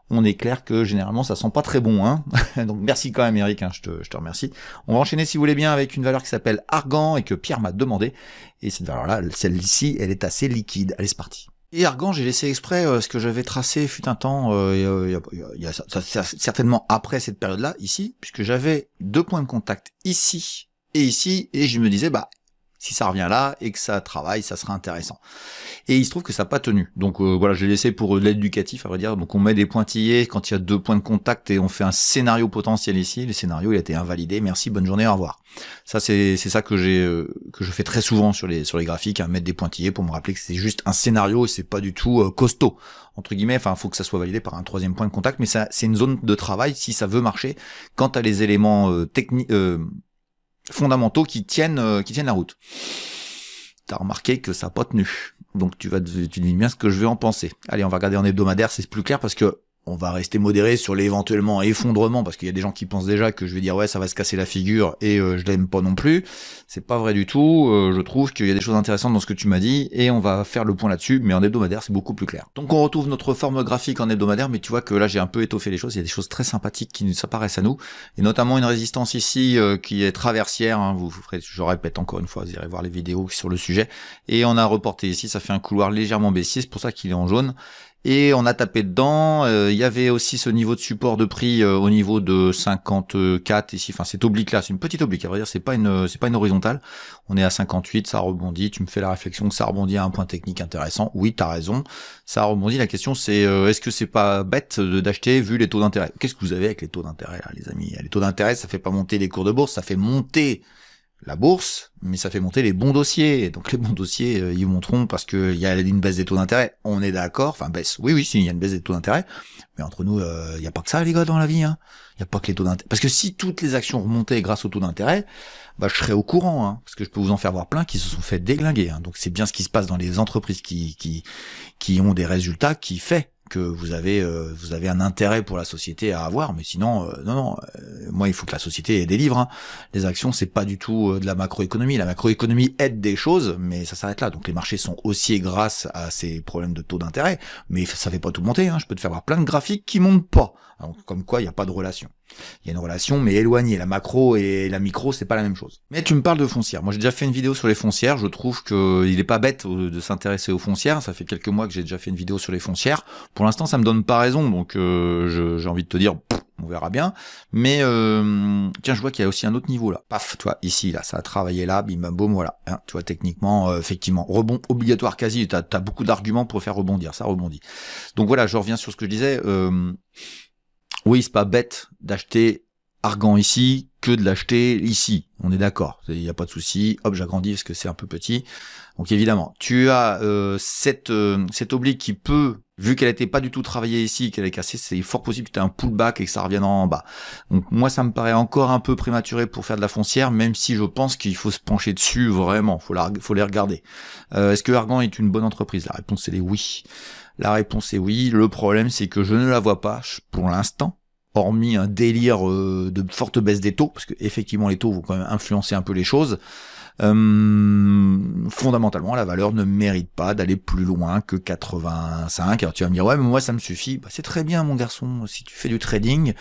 on est clair que généralement ça sent pas très bon, Donc merci quand même Eric, je te remercie. On va enchaîner si vous voulez bien avec une valeur qui s'appelle Argan et que Pierre m'a demandé. Et cette valeur-là, celle-ci, elle est assez liquide. Allez, c'est parti. Et Argan, j'ai laissé exprès ce que j'avais tracé fut un temps, certainement après cette période-là, ici, puisque j'avais 2 points de contact ici, et je me disais, si ça revient là et que ça travaille, ça sera intéressant. Et il se trouve que ça n'a pas tenu. Donc voilà, j'ai laissé pour l'éducatif, à vrai dire. Donc on met des pointillés quand il y a 2 points de contact et on fait un scénario potentiel ici. Le scénario, il a été invalidé. Merci, bonne journée, au revoir. Ça, c'est ça que je fais très souvent sur les graphiques, mettre des pointillés pour me rappeler que c'est juste un scénario et c'est pas du tout costaud, entre guillemets. Enfin, faut que ça soit validé par un 3e point de contact, mais ça, c'est une zone de travail si ça veut marcher. Quand t'as les éléments techniques, fondamentaux qui tiennent la route. T'as remarqué que ça n'a pas tenu. Donc tu dis bien ce que je vais en penser. Allez, on va regarder en hebdomadaire, c'est plus clair parce que on va rester modéré sur l'éventuellement effondrement, parce qu'il y a des gens qui pensent déjà que je vais dire ouais ça va se casser la figure et je l'aime pas non plus. C'est pas vrai du tout. Je trouve qu'il y a des choses intéressantes dans ce que tu m'as dit et on va faire le point là-dessus, mais en hebdomadaire c'est beaucoup plus clair. Donc on retrouve notre forme graphique en hebdomadaire, mais tu vois que là j'ai un peu étoffé les choses. Il y a des choses très sympathiques qui nous apparaissent à nous, et notamment une résistance ici qui est traversière. Vous ferez, je répète encore une fois, vous irez voir les vidéos sur le sujet. Et on a reporté ici, ça fait un couloir légèrement baissier, c'est pour ça qu'il est en jaune. Et on a tapé dedans, il y avait aussi ce niveau de support de prix au niveau de 54 ici, enfin cette oblique là, c'est une petite oblique, à vrai dire c'est pas une horizontale. On est à 58, ça rebondit, tu me fais la réflexion que ça rebondit à un point technique intéressant. Oui, t'as raison, ça rebondit. La question c'est est-ce que c'est pas bête d'acheter vu les taux d'intérêt? Qu'est-ce que vous avez avec les taux d'intérêt là, les amis? Les taux d'intérêt, ça fait pas monter les cours de bourse, ça fait monter la bourse, mais ça fait monter les bons dossiers. Donc les bons dossiers, ils monteront parce que il y a une baisse des taux d'intérêt. On est d'accord, enfin baisse. Oui, si, il y a une baisse des taux d'intérêt. Mais entre nous, il n'y a pas que ça, les gars, dans la vie. Il n'y a pas que les taux d'intérêt. Parce que si toutes les actions remontaient grâce aux taux d'intérêt, je serais au courant. Parce que je peux vous en faire voir plein qui se sont fait déglinguer. Donc c'est bien ce qui se passe dans les entreprises qui ont des résultats qui fait que vous avez un intérêt pour la société à avoir, mais sinon moi il faut que la société délivre. Les actions c'est pas du tout de la macroéconomie. La macroéconomie aide des choses, mais ça s'arrête là. Donc les marchés sont haussiers grâce à ces problèmes de taux d'intérêt, mais ça fait pas tout monter. Je peux te faire voir plein de graphiques qui montent pas. Donc, comme quoi il n'y a pas de relation. Il y a une relation, mais éloignée. La macro et la micro, c'est pas la même chose. Mais tu me parles de foncières. Moi, j'ai déjà fait une vidéo sur les foncières. Je trouve que il est pas bête de s'intéresser aux foncières. Ça fait quelques mois que j'ai déjà fait une vidéo sur les foncières. Pour l'instant, ça me donne pas raison, donc j'ai envie de te dire, on verra bien. Mais tiens, je vois qu'il y a aussi un autre niveau là. Paf, toi, ici, là, ça a travaillé là, bim bam boum, voilà. Hein, tu vois, techniquement, effectivement, rebond obligatoire quasi. T'as beaucoup d'arguments pour faire rebondir. Ça rebondit. Donc voilà, je reviens sur ce que je disais. Oui, c'est pas bête d'acheter Argan ici que de l'acheter ici. On est d'accord. Il n'y a pas de souci. Hop, j'agrandis parce que c'est un peu petit. Donc évidemment, tu as cette oblique qui peut, vu qu'elle n'était pas du tout travaillée ici, qu'elle est cassée, c'est fort possible que tu aies un pullback et que ça revienne en bas. Donc moi, ça me paraît encore un peu prématuré pour faire de la foncière, même si je pense qu'il faut se pencher dessus vraiment. Faut les regarder. Est-ce que Argan est une bonne entreprise? La réponse est oui. La réponse est oui. Le problème, c'est que je ne la vois pas pour l'instant, hormis un délire de forte baisse des taux, parce que effectivement les taux vont quand même influencer un peu les choses. Fondamentalement, la valeur ne mérite pas d'aller plus loin que 85. Alors tu vas me dire, ouais, mais moi ça me suffit. Bah, c'est très bien, mon garçon. Si tu fais du trading,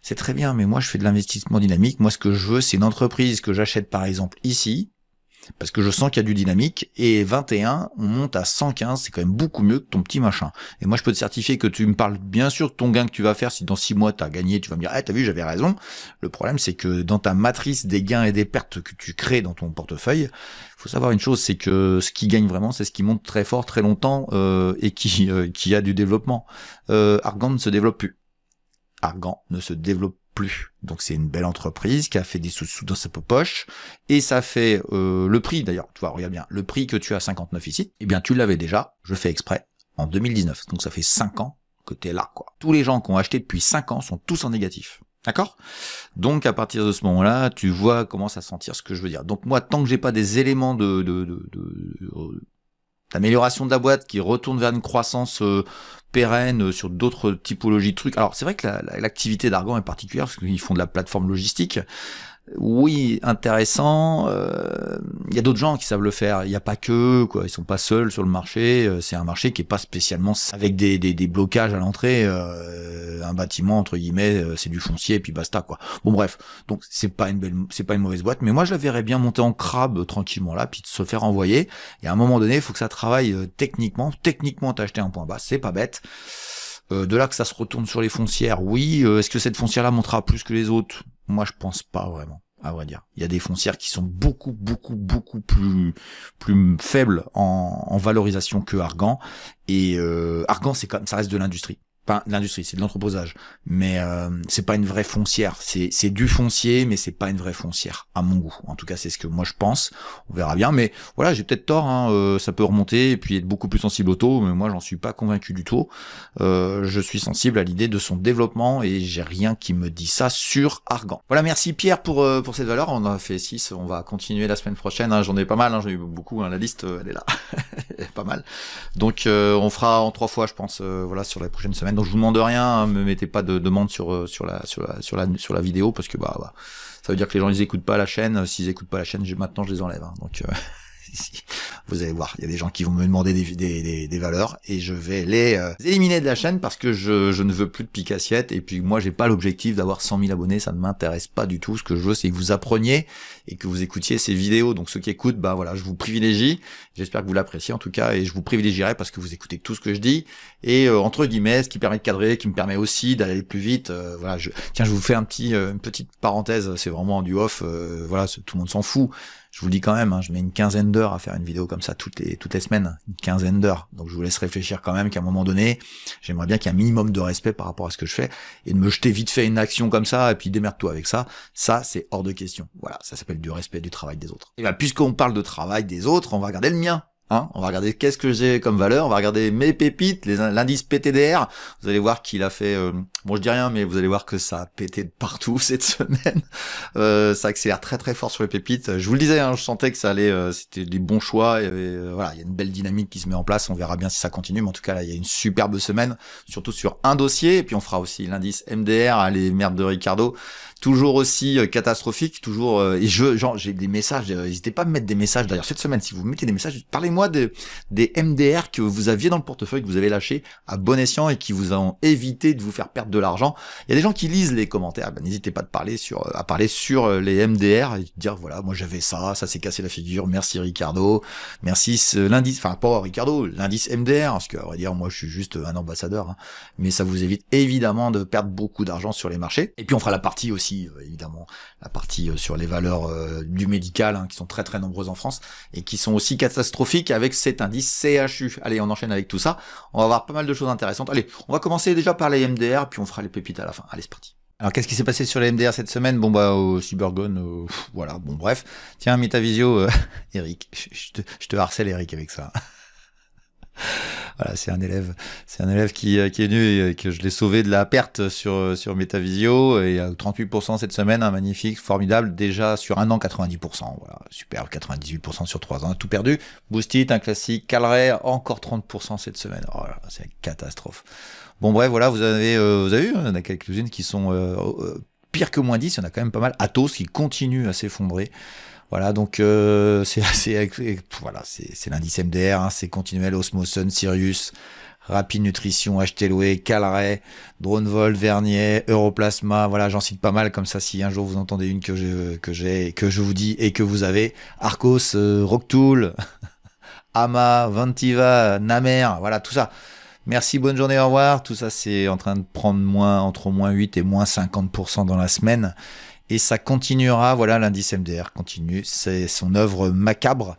c'est très bien. Mais moi, je fais de l'investissement dynamique. Moi, ce que je veux, c'est une entreprise que j'achète par exemple ici, parce que je sens qu'il y a du dynamique, et 21, on monte à 115, c'est quand même beaucoup mieux que ton petit machin. Et moi, je peux te certifier que tu me parles bien sûr de ton gain que tu vas faire, si dans 6 mois, tu as gagné, tu vas me dire, t'as vu, j'avais raison. Le problème, c'est que dans ta matrice des gains et des pertes que tu crées dans ton portefeuille, il faut savoir une chose, c'est que ce qui gagne vraiment, c'est ce qui monte très fort, très longtemps, et qui a du développement. Argan ne se développe plus. Argan ne se développe plus. Donc c'est une belle entreprise qui a fait des sous dans sa poche, et ça fait le prix d'ailleurs, tu vois, regarde bien, le prix que tu as 59 ici, eh bien tu l'avais déjà, je fais exprès, en 2019. Donc ça fait 5 ans que tu es là, quoi. Tous les gens qui ont acheté depuis 5 ans sont tous en négatif. D'accord? Donc à partir de ce moment-là, tu vois comment ça sentir ce que je veux dire. Donc moi, tant que j'ai pas des éléments d'amélioration de la boîte qui retourne vers une croissance pérenne sur d'autres typologies de trucs. Alors c'est vrai que l'activité d'Argan est particulière parce qu'ils font de la plateforme logistique. Oui, intéressant. Il y a d'autres gens qui savent le faire. Il n'y a pas que, quoi. Ils sont pas seuls sur le marché. C'est un marché qui est pas spécialement avec des blocages à l'entrée. Un bâtiment entre guillemets, c'est du foncier et puis basta, quoi. Bon bref. Donc c'est pas une mauvaise boîte. Mais moi je la verrais bien monter en crabe tranquillement là, puis de se faire envoyer. Et à un moment donné, il faut que ça travaille techniquement. Techniquement, t'as acheté un point bas, c'est pas bête. De là que ça se retourne sur les foncières, oui. Est-ce que cette foncière-là montera plus que les autres? Moi, je pense pas vraiment, à vrai dire. Il y a des foncières qui sont beaucoup plus faibles en valorisation que Argan. Et Argan, c'est comme ça reste de l'industrie. Pas de l'industrie, c'est de l'entreposage, mais c'est pas une vraie foncière. C'est du foncier, mais c'est pas une vraie foncière, à mon goût. En tout cas, c'est ce que moi je pense. On verra bien, mais voilà, j'ai peut-être tort. Hein, ça peut remonter et puis être beaucoup plus sensible au taux, mais moi j'en suis pas convaincu du tout. Je suis sensible à l'idée de son développement et j'ai rien qui me dit ça sur Argan. Voilà, merci Pierre pour cette valeur. On a fait 6, on va continuer la semaine prochaine. Hein, j'en ai pas mal, hein, j'en ai eu beaucoup. Hein, la liste, elle est là, pas mal. Donc on fera en 3 fois, je pense. Voilà, sur la prochaine semaine. Donc je vous demande rien, hein, me mettez pas de demande sur la vidéo parce que bah ça veut dire que les gens ils écoutent pas la chaîne. S'ils écoutent pas la chaîne, maintenant je les enlève. Hein, donc vous allez voir, il y a des gens qui vont me demander des valeurs et je vais les éliminer de la chaîne parce que je ne veux plus de pique assiette. Et puis moi j'ai pas l'objectif d'avoir 100 000 abonnés, ça ne m'intéresse pas du tout. Ce que je veux c'est que vous appreniez et que vous écoutiez ces vidéos. Donc ceux qui écoutent, bah voilà, je vous privilégie. J'espère que vous l'appréciez en tout cas et je vous privilégierai parce que vous écoutez tout ce que je dis et entre guillemets, ce qui permet de cadrer, qui me permet aussi d'aller plus vite. Voilà, je vous fais une petite parenthèse, c'est vraiment du off. Voilà, tout le monde s'en fout. Je vous le dis quand même, hein, je mets une quinzaine d'heures à faire une vidéo comme ça toutes les semaines, une quinzaine d'heures. Donc je vous laisse réfléchir quand même qu'à un moment donné, j'aimerais bien qu'il y ait un minimum de respect par rapport à ce que je fais et de me jeter vite fait une action comme ça et puis démerde-toi avec ça. Ça, c'est hors de question. Voilà, ça s'appelle du respect du travail des autres. Et bien, puisqu'on parle de travail des autres, on va regarder le mien. Hein, on va regarder qu'est-ce que j'ai comme valeur, on va regarder mes pépites, l'indice PTDR. Vous allez voir qu'il a fait, bon je dis rien, mais vous allez voir que ça a pété de partout cette semaine. Ça accélère très très fort sur les pépites. Je vous le disais, hein, je sentais que ça allait, c'était des bons choix. Voilà, il y a une belle dynamique qui se met en place. On verra bien si ça continue, mais en tout cas là, il y a une superbe semaine, surtout sur un dossier. Et puis on fera aussi l'indice MDR, les merdes de Ricardo. Toujours aussi catastrophique, toujours et j'ai des messages, n'hésitez pas à me mettre des messages d'ailleurs cette semaine, si vous mettez des messages, parlez-moi Mettez-moi des MDR que vous aviez dans le portefeuille, que vous avez lâché à bon escient et qui vous ont évité de vous faire perdre de l'argent. Il y a des gens qui lisent les commentaires, n'hésitez pas à parler sur les MDR et dire voilà, moi j'avais ça s'est cassé la figure, merci Ricardo, merci l'indice, enfin pas Ricardo, l'indice MDR, parce que, on va dire, moi je suis juste un ambassadeur, hein, mais ça vous évite évidemment de perdre beaucoup d'argent sur les marchés. Et puis on fera la partie aussi, évidemment, la partie sur les valeurs du médical, hein, qui sont très très nombreuses en France et qui sont aussi catastrophiques avec cet indice CHU. Allez, on enchaîne avec tout ça. On va voir pas mal de choses intéressantes. Allez, on va commencer déjà par les MDR, puis on fera les pépites à la fin. Allez, c'est parti. Alors, qu'est-ce qui s'est passé sur les MDR cette semaine? Bon, au Cybergone, voilà, bon, bref. Tiens, Metavisio, Eric, je te harcèle, Eric, avec ça. Voilà, c'est un élève qui est venu et que je l'ai sauvé de la perte sur Metavisio, et à 38% cette semaine, un magnifique, formidable, déjà sur un an 90%, voilà, super, 98% sur 3 ans, tout perdu. Boostit, un classique, Calray, encore 30% cette semaine, oh là, c'est une catastrophe. Bon bref, voilà, vous avez vu, il y en a quelques-unes qui sont pire que moins 10, il y en a quand même pas mal. Atos qui continue à s'effondrer. Voilà, donc voilà, c'est l'indice MDR, hein, c'est continuel, Osmoson, Sirius, Rapid Nutrition, HTLOE, Calray, Dronevol, Vernier, Europlasma, voilà, j'en cite pas mal, comme ça, si un jour vous entendez une que je vous dis et que vous avez, Arcos, Rocktool, Ama, Ventiva, Namer, voilà, tout ça. Merci, bonne journée, au revoir. Tout ça, c'est en train de prendre entre moins 8 et moins 50% dans la semaine. Et ça continuera, voilà, l'indice MDR continue, c'est son œuvre macabre.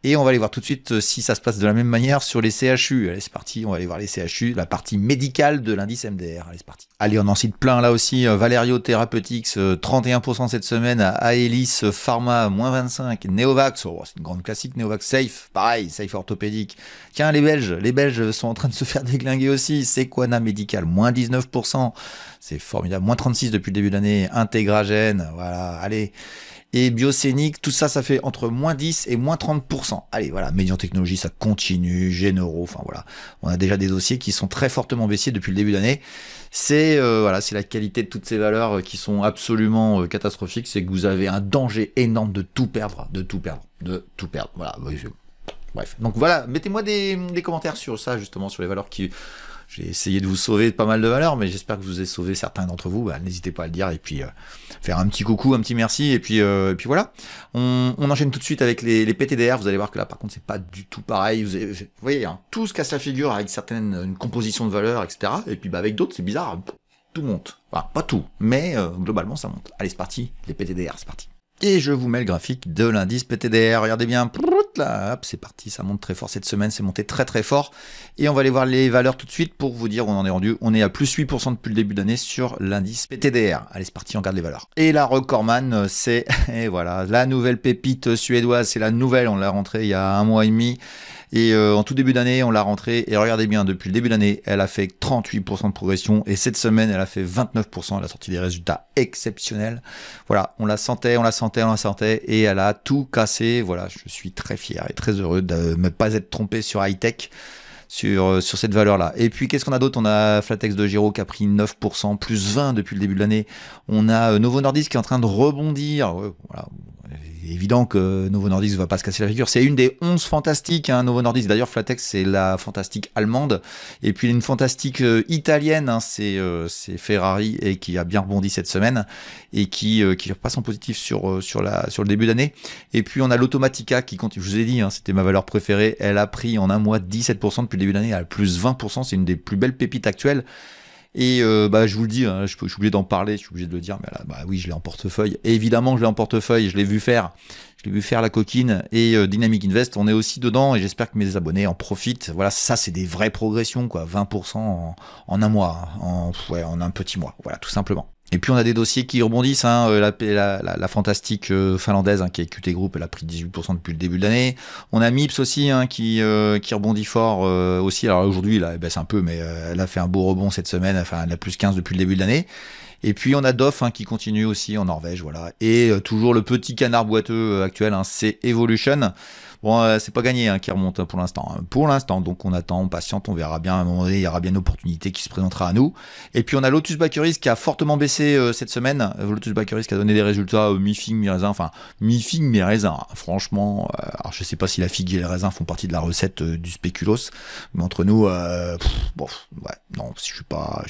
Et on va aller voir tout de suite si ça se passe de la même manière sur les CHU. Allez, c'est parti, on va aller voir les CHU, la partie médicale de l'indice MDR. Allez, c'est parti. Allez, on en cite plein là aussi. Valerio Therapeutics, 31% cette semaine. Aelis Pharma, moins 25. Neovax, oh, c'est une grande classique. Neovax Safe, pareil, Safe orthopédique. Tiens, les Belges sont en train de se faire déglinguer aussi. Sequana Medical, moins 19%. C'est formidable. Moins 36 depuis le début de l'année. Intégragène, voilà, allez. Et Biocénique, tout ça, ça fait entre moins 10 et moins 30%. Allez, voilà, Médian Technologies, ça continue, Généraux, enfin voilà. On a déjà des dossiers qui sont très fortement baissiers depuis le début d'année. C'est voilà, c'est la qualité de toutes ces valeurs qui sont absolument catastrophiques. C'est que vous avez un danger énorme de tout perdre. Voilà, bref. Donc voilà, mettez-moi des commentaires sur ça, justement, sur les valeurs qui... J'ai essayé de vous sauver pas mal de valeurs, mais j'espère que je vous ai sauvé certains d'entre vous. N'hésitez pas à le dire et puis faire un petit coucou, un petit merci et puis voilà. On enchaîne tout de suite avec les PTDR. Vous allez voir que là, par contre, c'est pas du tout pareil. Vous voyez, hein, tout se casse la figure avec une composition de valeurs, etc. Et puis avec d'autres, c'est bizarre, tout monte. Enfin, pas tout, mais globalement, ça monte. Allez, c'est parti. Les PTDR, c'est parti. Et je vous mets le graphique de l'indice PTDR. Regardez bien. Là, hop, c'est parti, ça monte très fort cette semaine, c'est monté très très fort. Et on va aller voir les valeurs tout de suite pour vous dire où on en est rendu. On est à plus 8% depuis le début d'année sur l'indice PTDR. Allez, c'est parti, on regarde les valeurs. Et la Recordman, c'est et voilà, la nouvelle pépite suédoise, c'est la nouvelle, on l'a rentrée il y a un mois et demi. Et en tout début d'année, on l'a rentrée. Et regardez bien, depuis le début d'année, elle a fait 38% de progression. Et cette semaine, elle a fait 29%. Elle a sorti des résultats exceptionnels. Voilà, on la sentait. Et elle a tout cassé. Voilà, je suis très fier et très heureux de ne pas être trompé sur high-tech. Sur cette valeur-là. Et puis, qu'est-ce qu'on a d'autre? On a Flatex de Giro qui a pris 9%, plus 20 depuis le début de l'année. On a Novo Nordisk qui est en train de rebondir. Voilà. Évident que Novo Nordisk ne va pas se casser la figure. C'est une des 11 fantastiques, hein, Novo Nordisk. D'ailleurs, Flatex, c'est la fantastique allemande. Et puis, une fantastique italienne, hein, c'est Ferrari, et qui a bien rebondi cette semaine et qui repasse en positif sur le début d'année. Et puis, on a l'Automatica qui continue. Je vous ai dit, hein, c'était ma valeur préférée. Elle a pris en un mois 17% depuis le début d'année. Elle a plus 20%. C'est une des plus belles pépites actuelles. Et je vous le dis, hein, je suis obligé d'en parler, je suis obligé de le dire, mais là, oui, je l'ai en portefeuille. Et évidemment, je l'ai en portefeuille, je l'ai vu faire la coquine. Et Dynamic Invest, on est aussi dedans, et j'espère que mes abonnés en profitent. Voilà, ça, c'est des vraies progressions, quoi. 20% en un mois, en un petit mois, voilà, tout simplement. Et puis on a des dossiers qui rebondissent, hein, la fantastique finlandaise, hein, qui est QT Group, elle a pris 18% depuis le début de l'année. On a MIPS aussi, hein, qui rebondit fort aussi. Alors aujourd'hui, là, elle baisse un peu, mais elle a fait un beau rebond cette semaine, enfin elle a plus 15 depuis le début de l'année. Et puis on a DOF, hein, qui continue aussi en Norvège, voilà. Et toujours le petit canard boiteux actuel, hein, c'est Evolution. Bon, c'est pas gagné hein, qui remonte pour l'instant. Hein. Pour l'instant, donc on attend, on patiente, on verra bien. À un moment donné, il y aura bien une opportunité qui se présentera à nous. Et puis on a Lotus Bakeries qui a fortement baissé cette semaine. Lotus Bakeries qui a donné des résultats mi-figue, mi-raisin. Enfin, mi-figue, mi-raisin. Franchement, alors je sais pas si la figue et les raisins font partie de la recette du spéculoos, mais entre nous, bon, ouais, non, je suis pas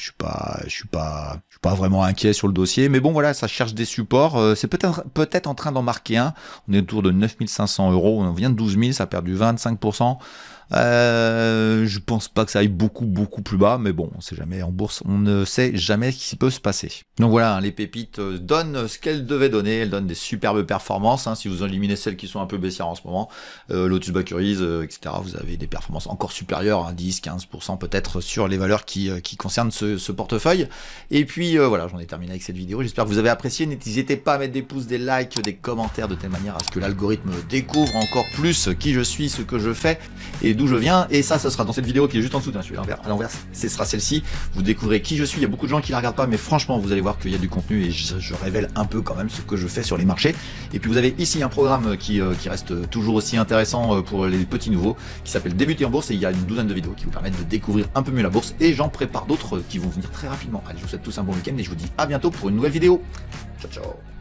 vraiment inquiet sur le dossier. Mais bon, voilà, ça cherche des supports. C'est peut-être en train d'en marquer un. On est autour de 9500 €. On vient de 12 000, ça a perdu 25%. Je pense pas que ça aille beaucoup plus bas, mais bon, on sait jamais en bourse, on ne sait jamais ce qui peut se passer. Donc voilà, les pépites donnent ce qu'elles devaient donner, elles donnent des superbes performances. Hein, si vous éliminez celles qui sont un peu baissières en ce moment, Lotus Bakeries, etc., vous avez des performances encore supérieures, hein, 10-15% peut-être sur les valeurs qui concernent ce portefeuille. Et puis voilà, j'en ai terminé avec cette vidéo. J'espère que vous avez apprécié. N'hésitez pas à mettre des pouces, des likes, des commentaires de telle manière à ce que l'algorithme découvre encore plus qui je suis, ce que je fais et d'où je viens, et ça sera dans cette vidéo qui est juste en dessous, je suis à l'envers, ce sera celle-ci, vous découvrez qui je suis. Il y a beaucoup de gens qui la regardent pas, mais franchement vous allez voir qu'il y a du contenu et je révèle un peu quand même ce que je fais sur les marchés. Et puis vous avez ici un programme qui reste toujours aussi intéressant pour les petits nouveaux, qui s'appelle Débuter en bourse, et il y a une douzaine de vidéos qui vous permettent de découvrir un peu mieux la bourse, et j'en prépare d'autres qui vont venir très rapidement. Allez, je vous souhaite tous un bon week-end et je vous dis à bientôt pour une nouvelle vidéo. Ciao ciao.